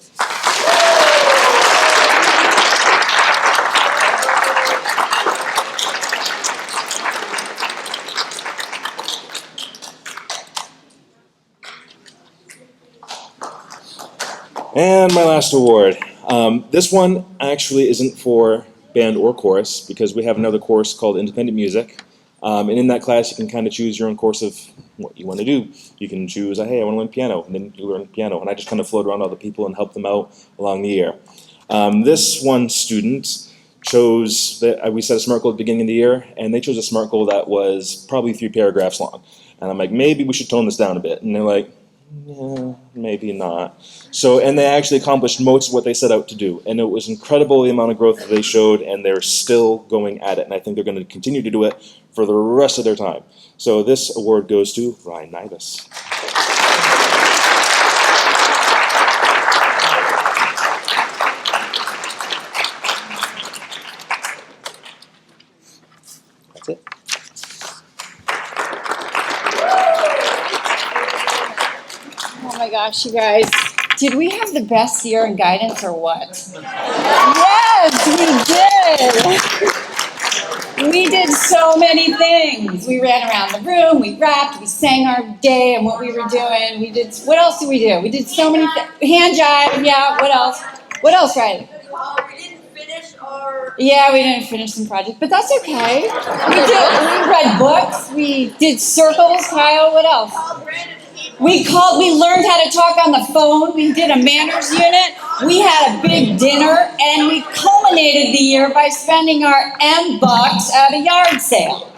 And my last award. This one actually isn't for band or chorus, because we have another course called Independent Music. And in that class, you can kind of choose your own course of what you want to do. You can choose, hey, I want to learn piano, and then you learn piano. And I just kind of float around other people and help them out along the year. This one student chose, we set a SMART goal at the beginning of the year, and they chose a SMART goal that was probably 3 paragraphs long. And I'm like, maybe we should tone this down a bit. And they're like, yeah, maybe not. So, and they actually accomplished most of what they set out to do. And it was incredible the amount of growth that they showed, and they're still going at it. And I think they're going to continue to do it for the rest of their time. So this award goes to Ryan Nivas. That's it. Oh my gosh, you guys. Did we have the best year in guidance or what? Yes, we did. We did so many things. We ran around the room, we rapped, we sang our day and what we were doing. What else did we do? We did so many things. Hand jive, yeah, what else? What else, Riley? Yeah, we didn't finish some projects, but that's okay. We read books, we did circles, Kyle, what else? We learned how to talk on the phone, we did a manners unit, we had a big dinner, and we culminated the year by spending our $M at a yard sale.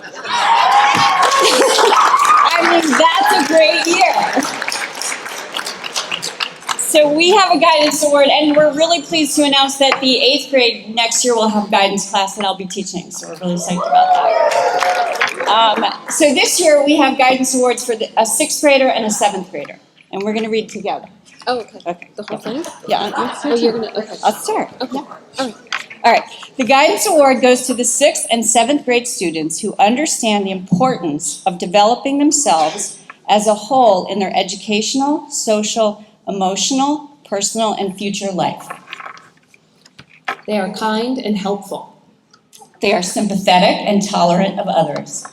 I mean, that's a great year. So we have a guidance award, and we're really pleased to announce that the 8th grade next year will have a guidance class that I'll be teaching, so we're really psyched about that. So this year we have guidance awards for a 6th grader and a 7th grader, and we're going to read together. Oh, okay. The whole thing? Yeah. Oh, you're going to, okay. I'll start. Okay. Yeah. All right. The guidance award goes to the 6th and 7th grade students who understand the importance of developing themselves as a whole in their educational, social, emotional, personal, and future life. They are kind and helpful. They are sympathetic and tolerant of others.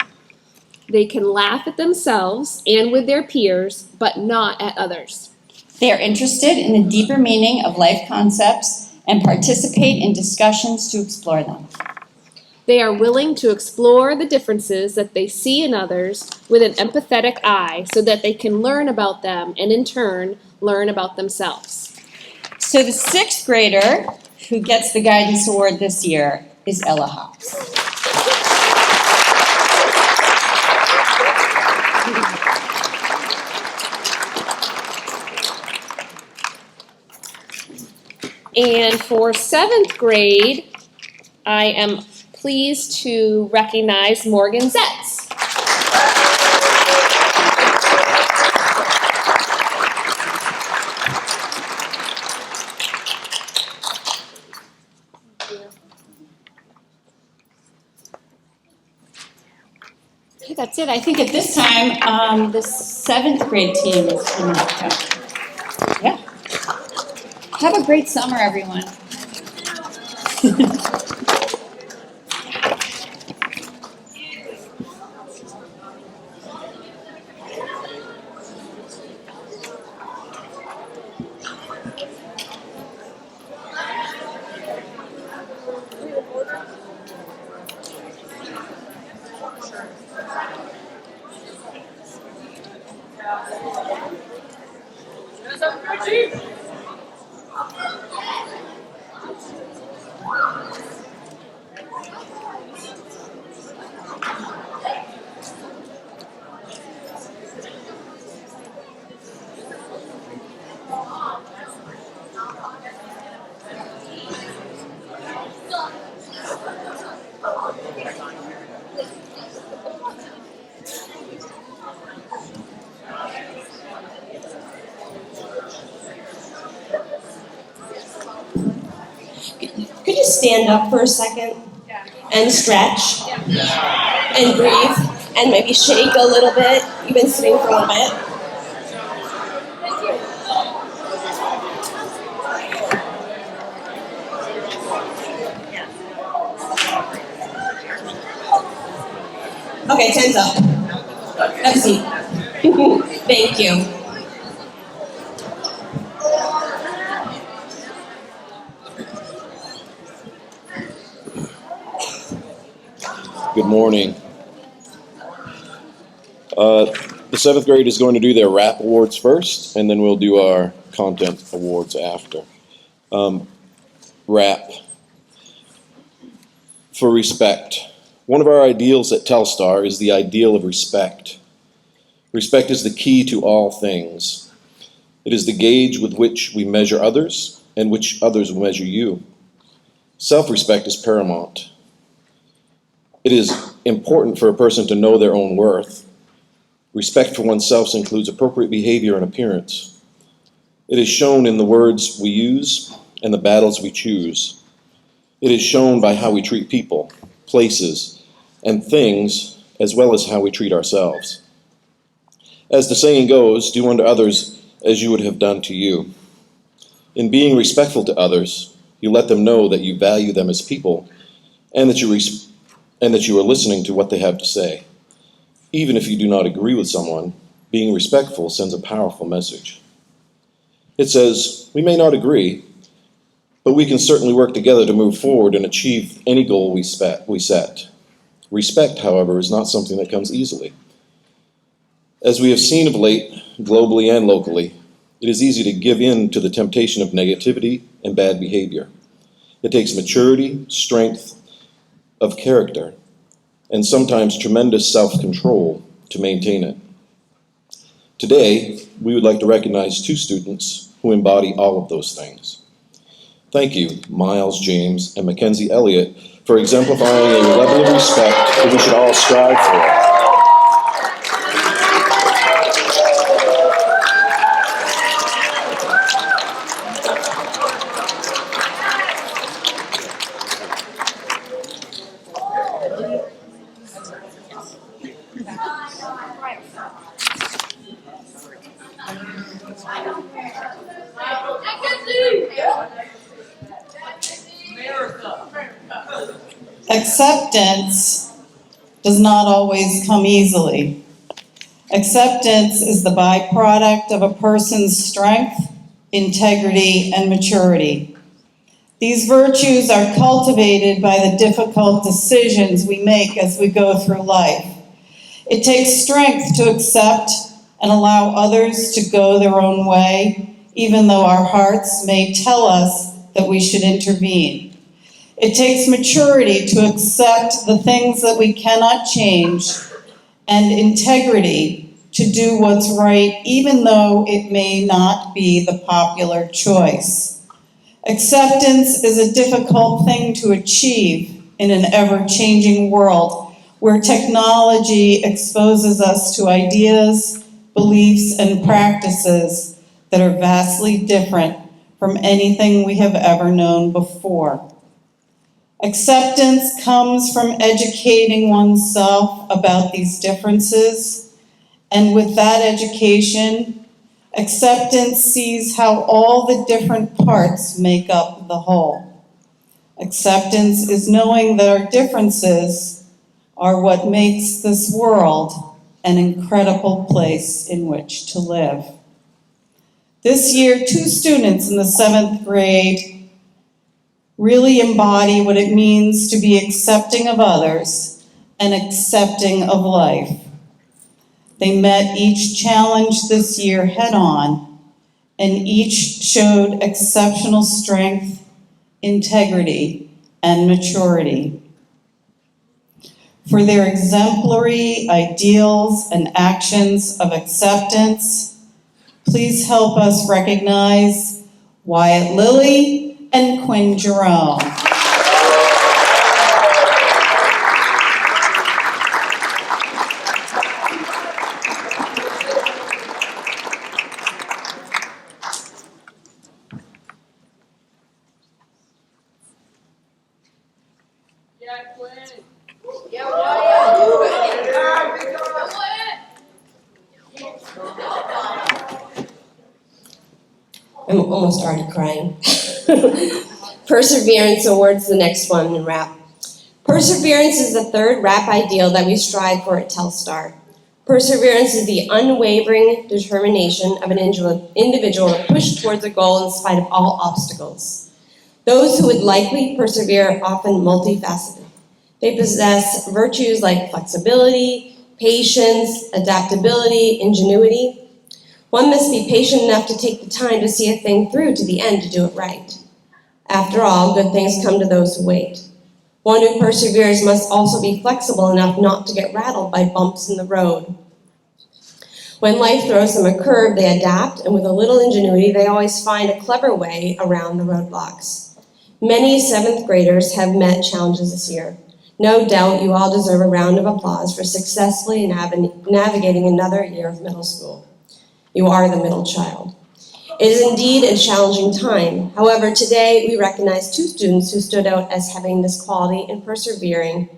They can laugh at themselves and with their peers, but not at others. They are interested in the deeper meaning of life concepts and participate in discussions to explore them. They are willing to explore the differences that they see in others with an empathetic eye so that they can learn about them and in turn learn about themselves. So the 6th grader who gets the guidance award this year is Ella Hawks. And for 7th grade, I am pleased to recognize Morgan Zetz. Okay, that's it. I think at this time, the 7th grade team is coming up. Yeah. Have a great summer, everyone. Could you stand up for a second and stretch and breathe and maybe shake a little bit? You've been sitting for a little bit. Okay, 10's up. Have a seat. Thank you. Good morning. The seventh grade is going to do their RAP awards first, and then we'll do our content awards after. RAP. For respect. One of our ideals at Telstar is the ideal of respect. Respect is the key to all things. It is the gauge with which we measure others and which others will measure you. Self-respect is paramount. It is important for a person to know their own worth. Respect for oneself includes appropriate behavior and appearance. It is shown in the words we use and the battles we choose. It is shown by how we treat people, places, and things, as well as how we treat ourselves. As the saying goes, do unto others as you would have done to you. In being respectful to others, you let them know that you value them as people and that you are listening to what they have to say. Even if you do not agree with someone, being respectful sends a powerful message. It says, we may not agree, but we can certainly work together to move forward and achieve any goal we set. Respect, however, is not something that comes easily. As we have seen of late, globally and locally, it is easy to give in to the temptation of negativity and bad behavior. It takes maturity, strength of character, and sometimes tremendous self-control to maintain it. Today, we would like to recognize two students who embody all of those things. Thank you, Miles James and Mackenzie Elliott, for exemplifying a level of respect that we should all strive for. Acceptance does not always come easily. Acceptance is the byproduct of a person's strength, integrity, and maturity. These virtues are cultivated by the difficult decisions we make as we go through life. It takes strength to accept and allow others to go their own way, even though our hearts may tell us that we should intervene. It takes maturity to accept the things that we cannot change, and integrity to do what's right, even though it may not be the popular choice. Acceptance is a difficult thing to achieve in an ever-changing world where technology exposes us to ideas, beliefs, and practices that are vastly different from anything we have ever known before. Acceptance comes from educating oneself about these differences, and with that education, acceptance sees how all the different parts make up the whole. Acceptance is knowing that our differences are what makes this world an incredible place in which to live. This year, two students in the 7th grade really embody what it means to be accepting of others and accepting of life. They met each challenge this year head on and each showed exceptional strength, integrity, and maturity. For their exemplary ideals and actions of acceptance, please help us recognize Wyatt Lilly and Quinn Jerome. I'm almost already crying. Perseverance Award's the next one in rap. Perseverance is the third rap ideal that we strive for at Telstar. Perseverance is the unwavering determination of an individual to push towards a goal in spite of all obstacles. Those who would likely persevere are often multifaceted. They possess virtues like flexibility, patience, adaptability, ingenuity. One must be patient enough to take the time to see a thing through to the end to do it right. After all, good things come to those who wait. One who perseveres must also be flexible enough not to get rattled by bumps in the road. When life throws them a curve, they adapt, and with a little ingenuity, they always find a clever way around the roadblocks. Many 7th graders have met challenges this year. No doubt you all deserve a round of applause for successfully navigating another year of middle school. You are the middle child. It is indeed a challenging time. However, today we recognize 2 students who stood out as having this quality and persevering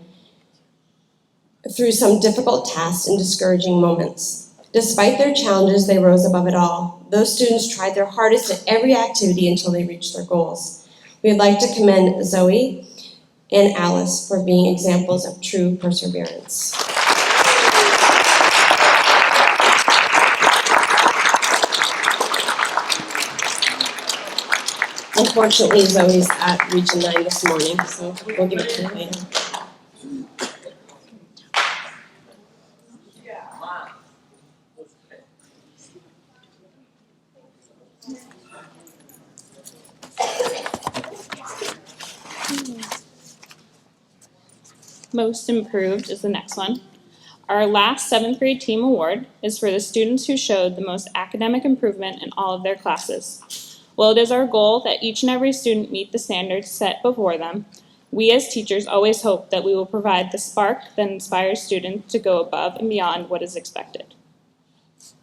through some difficult tasks and discouraging moments. Despite their challenges, they rose above it all. Those students tried their hardest at every activity until they reached their goals. We would like to commend Zoe and Alice for being examples of true perseverance. Unfortunately, Zoe's at Region 9 this morning, so we'll give it to her later. Most Improved is the next one. Our last 7th grade team award is for the students who showed the most academic improvement in all of their classes. While it is our goal that each and every student meet the standards set before them, we as teachers always hope that we will provide the spark that inspires students to go above and beyond what is expected.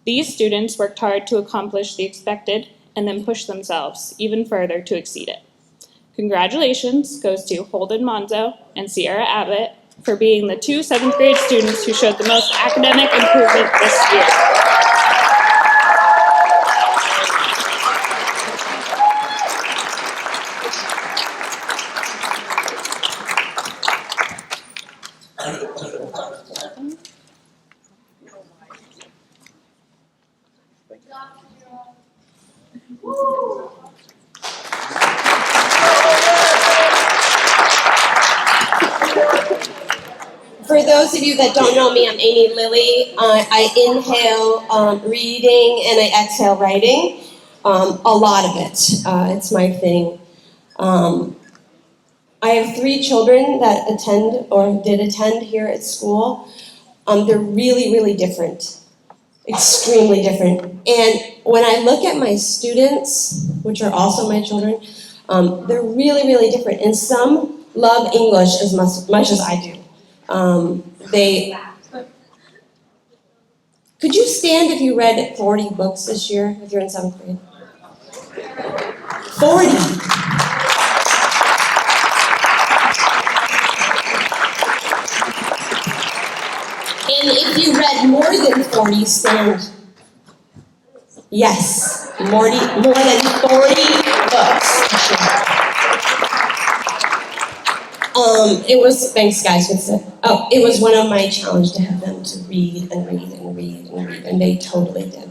These students worked hard to accomplish the expected and then push themselves even further to exceed it. Congratulations goes to Holden Monzo and Sierra Abbott for being the 2 7th grade students who showed the most academic improvement this year. For those of you that don't know me, I'm Amy Lilly. I inhale reading and I exhale writing. A lot of it. It's my thing. I have 3 children that attend or did attend here at school. They're really, really different. Extremely different. And when I look at my students, which are also my children, they're really, really different. And some love English as much as I do. Could you stand if you read 40 books this year, if you're in 7th grade? 40! And if you read more than 40, stand. Yes, more than 40 books this year. It was, thanks guys, it was one of my challenges to have them to read and read and read and read, and they totally did.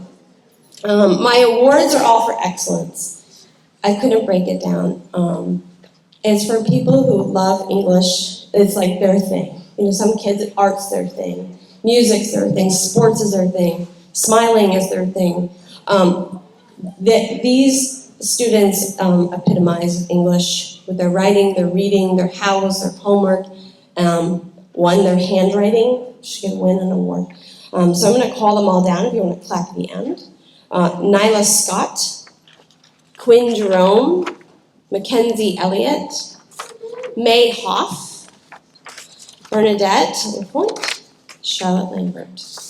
My awards are all for excellence. I couldn't break it down. It's for people who love English. It's like their thing. You know, some kids, art's their thing. Music's their thing. Sports is their thing. Smiling is their thing. These students epitomize English with their writing, their reading, their hows, their homework. One, their handwriting. She's going to win an award. So I'm going to call them all down if you want to clap at the end. Nyla Scott, Quinn Jerome, Mackenzie Elliott, May Hoff, Bernadette LaPointe, Charlotte Lambert.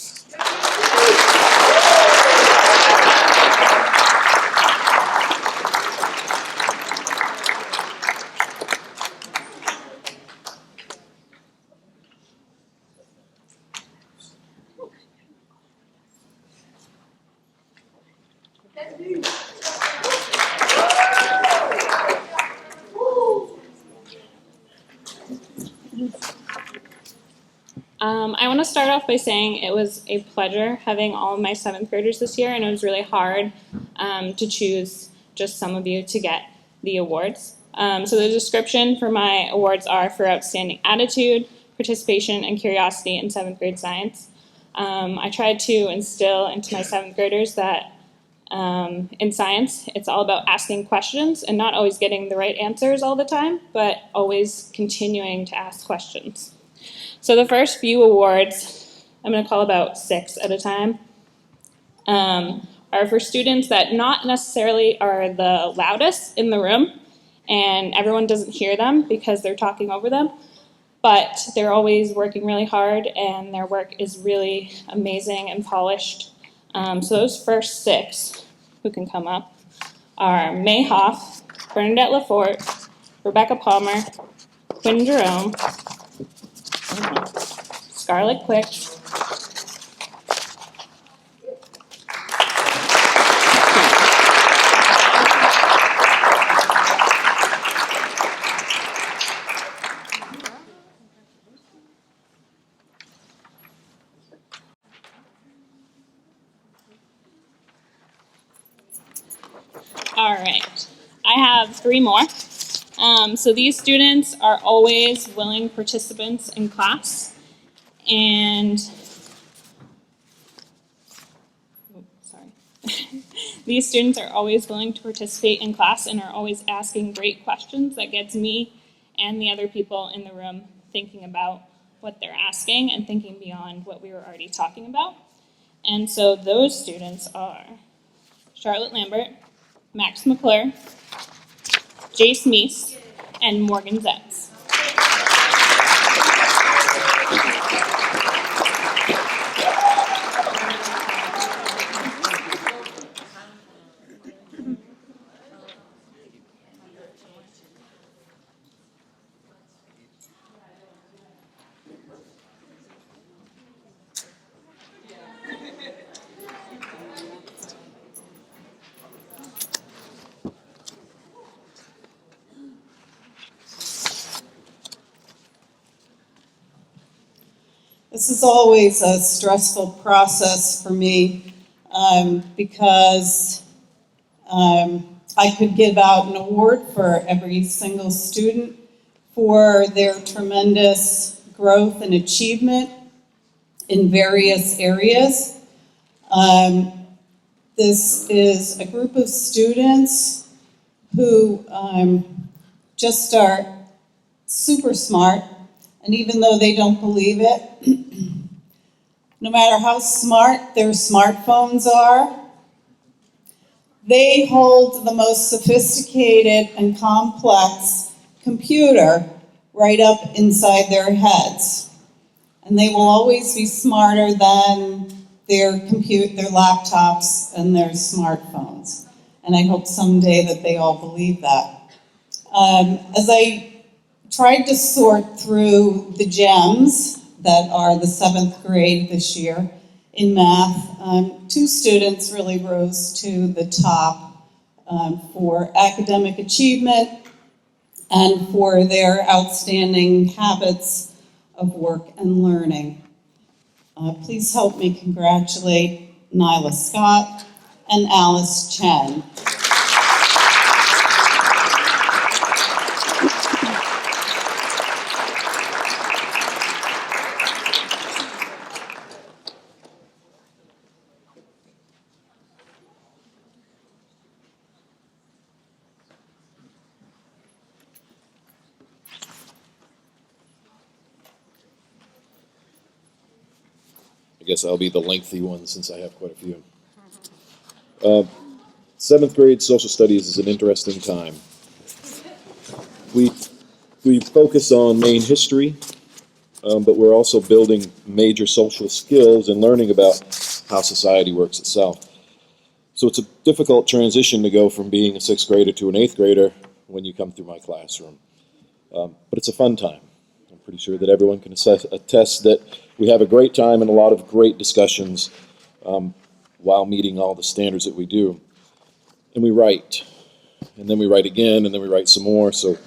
I want to start off by saying it was a pleasure having all of my 7th graders this year, and it was really hard to choose just some of you to get the awards. So the description for my awards are for outstanding attitude, participation, and curiosity in 7th grade science. I tried to instill into my 7th graders that in science, it's all about asking questions and not always getting the right answers all the time, but always continuing to ask questions. So the first few awards, I'm going to call about 6 at a time, are for students that not necessarily are the loudest in the room, and everyone doesn't hear them because they're talking over them, but they're always working really hard, and their work is really amazing and polished. So those first 6 who can come up are May Hoff, Bernadette Lafort, Rebecca Palmer, Quinn Jerome, Scarlett Quick, all right, I have 3 more. So these students are always willing participants in class, and these students are always willing to participate in class and are always asking great questions that gets me and the other people in the room thinking about what they're asking and thinking beyond what we were already talking about. And so those students are Charlotte Lambert, Max McClure, Jace Meese, and Morgan Zetz. This is always a stressful process for me because I could give out an award for every single student for their tremendous growth and achievement in various areas. This is a group of students who just are super smart, and even though they don't believe it, no matter how smart their smartphones are, they hold the most sophisticated and complex computer right up inside their heads. And they will always be smarter than their laptops and their smartphones. And I hope someday that they all believe that. As I tried to sort through the gems that are the 7th grade this year in math, 2 students really rose to the top for academic achievement and for their outstanding habits of work and learning. Please help me congratulate Nyla Scott and Alice Chen. guess I'll be the lengthy one since I have quite a few. 7th grade social studies is an interesting time. We focus on main history, but we're also building major social skills and learning about how society works itself. So it's a difficult transition to go from being a 6th grader to an 8th grader when you come through my classroom. But it's a fun time. I'm pretty sure that everyone can attest that we have a great time and a lot of great discussions while meeting all the standards that we do. And we write, and then we write again, and then we write some more. So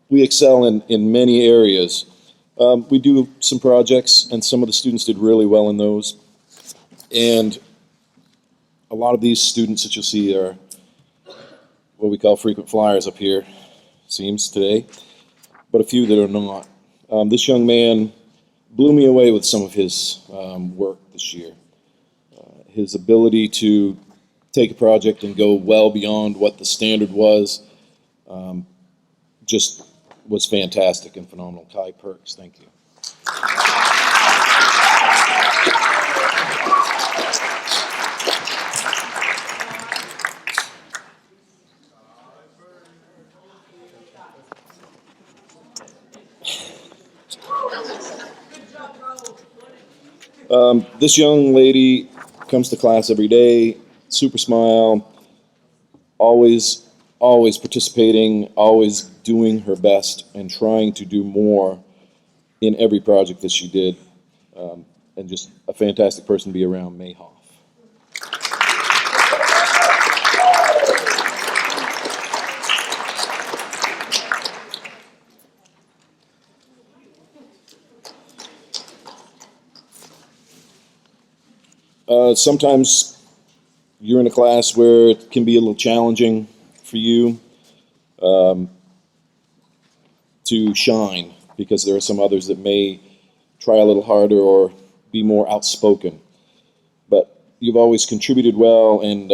we excel in many areas. We do some projects, and some of the students did really well in those. And a lot of these students that you'll see are what we call frequent flyers up here, seems today, but a few that are not. This young man blew me away with some of his work this year. His ability to take a project and go well beyond what the standard was just was fantastic and phenomenal. Kai Perks, thank you. This young lady comes to class every day, super smile, always participating, always doing her best and trying to do more in every project that she did, and just a fantastic person to be around, Mayhoff. Sometimes you're in a class where it can be a little challenging for you to shine because there are some others that may try a little harder or be more outspoken. But you've always contributed well, and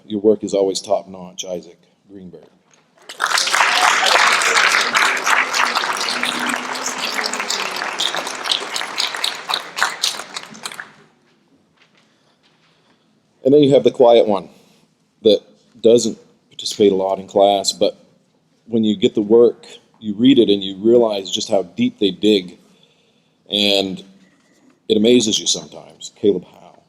your work is always top-notch, Isaac Greenberg. And then you have the quiet one that doesn't participate a lot in class, but when you get the work, you read it and you realize just how deep they dig, and it amazes you sometimes. Caleb Howe.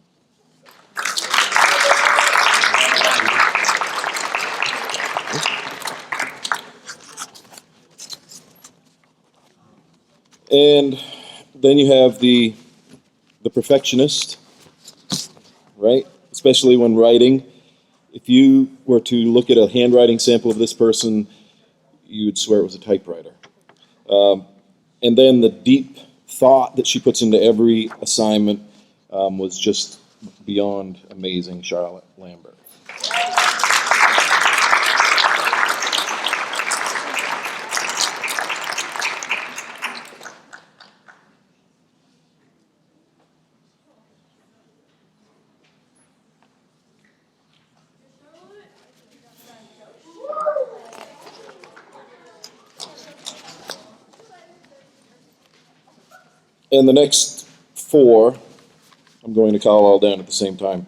And then you have the perfectionist, right? Especially when writing. If you were to look at a handwriting sample of this person, you would swear it was a typewriter. And then the deep thought that she puts into every assignment was just beyond amazing, Charlotte Lambert. And the next four, I'm going to call all down at the same time.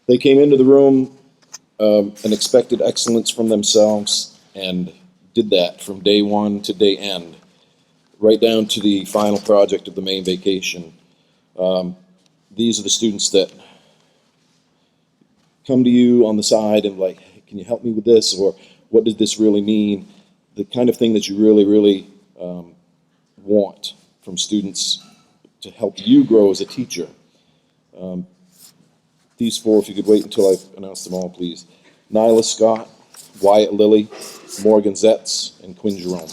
They came into the room and expected excellence from themselves and did that from day one to day end, right down to the final project of the main vacation. These are the students that come to you on the side and like, hey, can you help me with this? Or what did this really mean? The kind of thing that you really, really want from students to help you grow as a teacher. These four, if you could wait until I've announced them all, please. Nyla Scott, Wyatt Lilly, Morgan Zetz, and Quinn Jerome.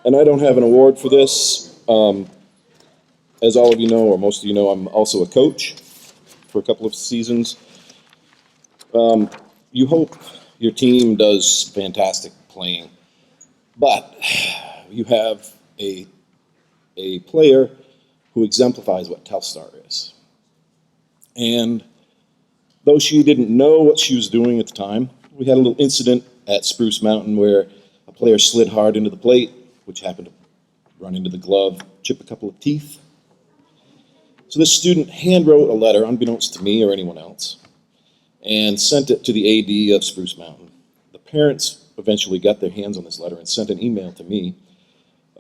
And I don't have an award for this. As all of you know, or most of you know, I'm also a coach for a couple of seasons. You hope your team does fantastic playing, but you have a player who exemplifies what Telstar is. And though she didn't know what she was doing at the time, we had a little incident at Spruce Mountain where a player slid hard into the plate, which happened to run into the glove, chip a couple of teeth. So this student handwrote a letter, unbeknownst to me or anyone else, and sent it to the AD of Spruce Mountain. The parents eventually got their hands on this letter and sent an email to me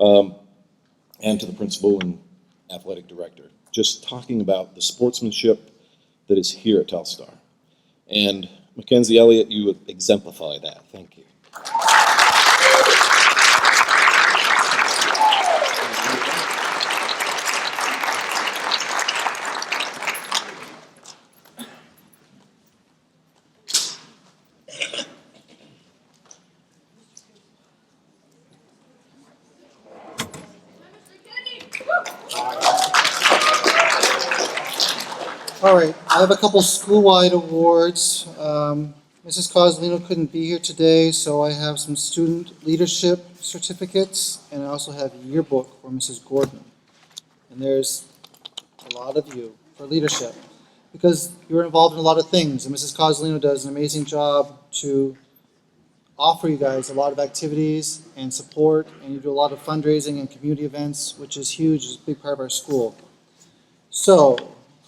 and to the principal and athletic director, just talking about the sportsmanship that is here at Telstar. And Mackenzie Elliott, you exemplify that. Thank you. All right, I have a couple school-wide awards. Mrs. Coslino couldn't be here today, so I have some student leadership certificates, and I also have a yearbook for Mrs. Gordon. And there's a lot of you for leadership, because you're involved in a lot of things, and Mrs. Coslino does an amazing job to offer you guys a lot of activities and support, and you do a lot of fundraising and community events, which is huge, it's a big part of our school. So,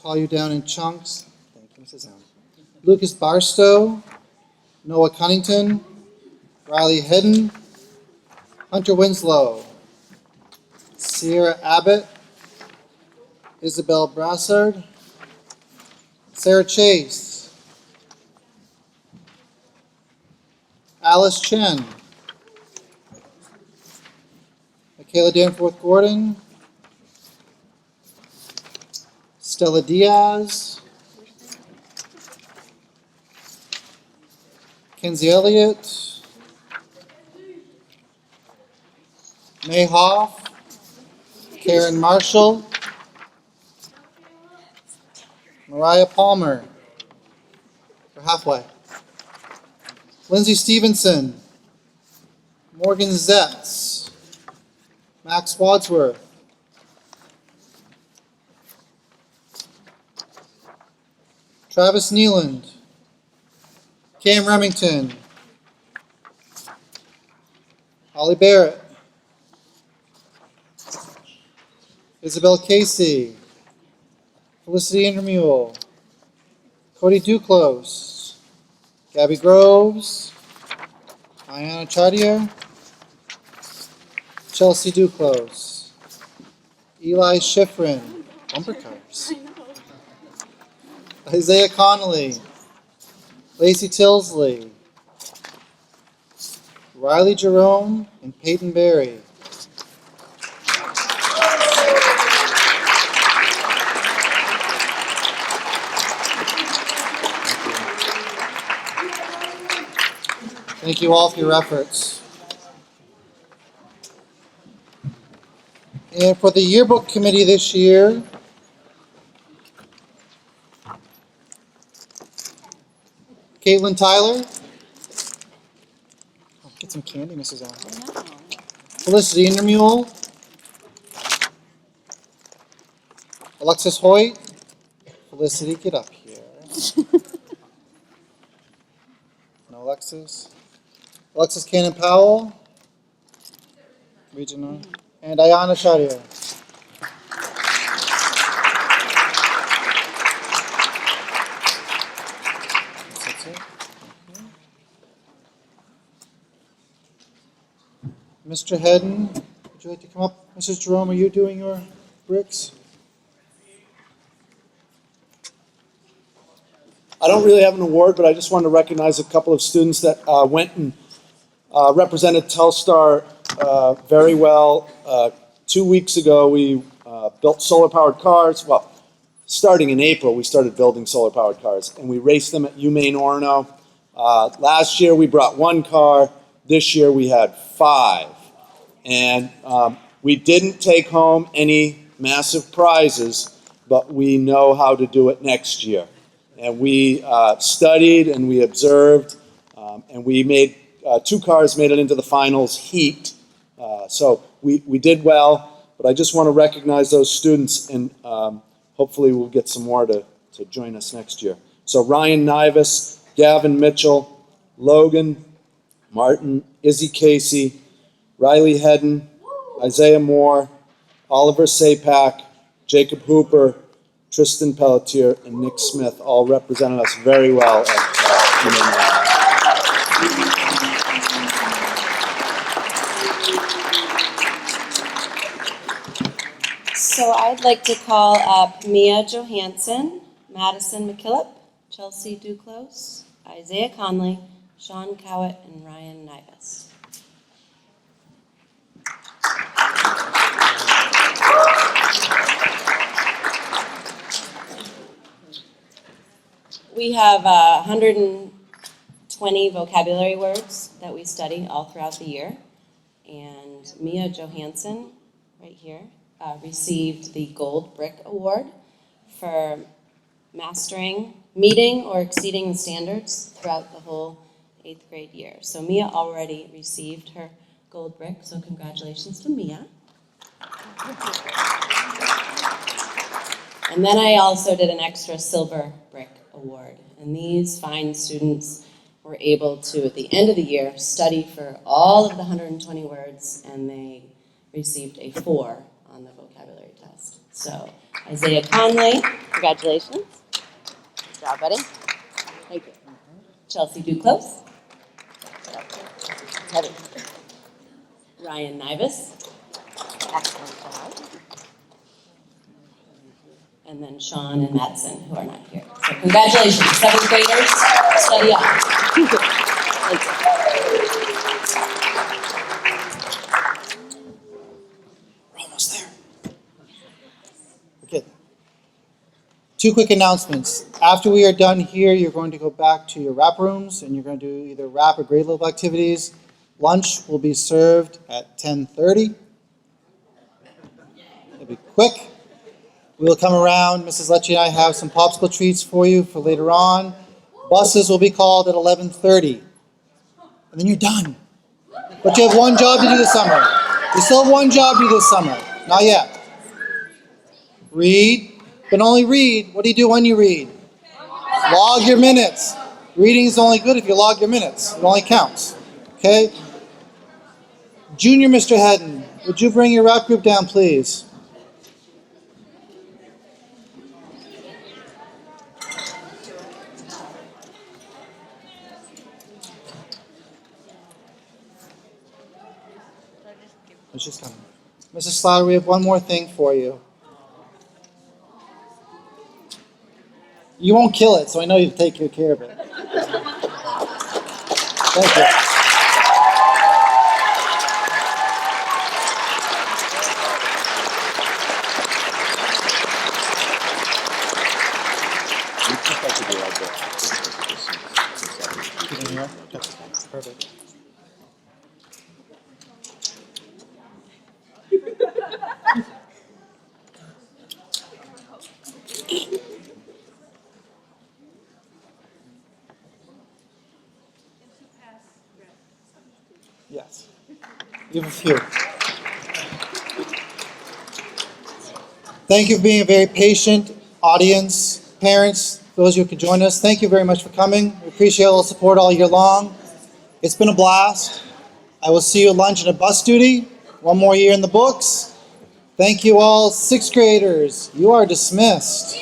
call you down in chunks. Thank you, Mrs. Allen. Lucas Barstow, Noah Cunnington, Riley Hedden, Hunter Winslow, Sierra Abbott, Isabel Brassard, Sarah Chase, Alice Chen, Michaela Danforth Gordon, Stella Diaz, Kenzie Elliott, May Hoff, Karen Marshall, Mariah Palmer, we're halfway, Lindsay Stevenson, Morgan Zetz, Max Wadsworth, Travis Nealand, Cam Remington, Holly Barrett, Isabel Casey, Felicity Intermule, Cody Duclos, Gabby Groves, Ayana Chadier, Chelsea Duclos, Eli Schifrin, bumper cars, Isaiah Connolly, Lacey Tilsley, Riley Jerome, and Peyton Berry. Thank you all for your efforts. And for the yearbook committee this year, Caitlin Tyler. Oh, get some candy, Mrs. Allen. Felicity Intermule. Alexis Hoyt. Felicity, get up here. No, Alexis. Alexis Cannon Powell. Regional. And Ayana Chadier. That's it. Mr. Hedden, would you like to come up? Mrs. Jerome, are you doing your bricks? I don't really have an award, but I just want to recognize a couple of students that went and represented Telstar very well. 2 weeks ago, we built solar-powered cars. Well, starting in April, we started building solar-powered cars, and we raced them at UMaine Orono. Last year, we brought 1 car. This year, we had 5. And we didn't take home any massive prizes, but we know how to do it next year. And we studied and we observed And we made, 2 cars made it into the finals heat. So we did well, but I just want to recognize those students, and hopefully we'll get some more to join us next year. So Ryan Nivas, Gavin Mitchell, Logan Martin, Izzy Casey, Riley Hedden, Isaiah Moore, Oliver Sapak, Jacob Hooper, Tristan Pelletier, and Nick Smith all represented us very well at Human Lab. So I'd like to call up Mia Johansson, Madison McKillop, Chelsea Duclos, Isaiah Conley, Sean Cowett, and Ryan Nivas. We have 120 vocabulary words that we study all throughout the year. And Mia Johansson, right here, received the Gold Brick Award for meeting or exceeding the standards throughout the whole 8th grade year. So Mia already received her Gold Brick, so congratulations to Mia. And then I also did an extra Silver Brick Award. And these fine students were able to, at the end of the year, study for all of the 120 words, and they received a 4 on the vocabulary test. So Isaiah Conley, congratulations. Good job, buddy. Thank you. Chelsea Duclos. Ryan Nivas. Excellent job. And then Sean and Madsen, who are not here. So congratulations, 7th graders. Study on. We're almost there. Okay. 2 quick announcements. After we are done here, you're going to go back to your wrap rooms, and you're going to do either wrap or grade level activities. Lunch will be served at 10:30. It'll be quick. We'll come around. Mrs. Lecce and I have some popsicle treats for you for later on. Buses will be called at 11:30. And then you're done. But you have one job to do this summer. You still have one job to do this summer. Not yet. Read, but only read. What do you do when you read? Log your minutes. Reading is only good if you log your minutes. It only counts. Okay? Junior Mr. Hedden, would you bring your rap group down, please? She's coming. Mrs. Slaughter, we have one more thing for you. You won't kill it, so I know you take good care of it. Thank you. Perfect. Yes. You have a few. Thank you for being a very patient audience. Parents, those who can join us, thank you very much for coming. We appreciate all the support all year long. It's been a blast. I will see you at lunch and at bus duty. One more year in the books. Thank you all, 6th graders. You are dismissed.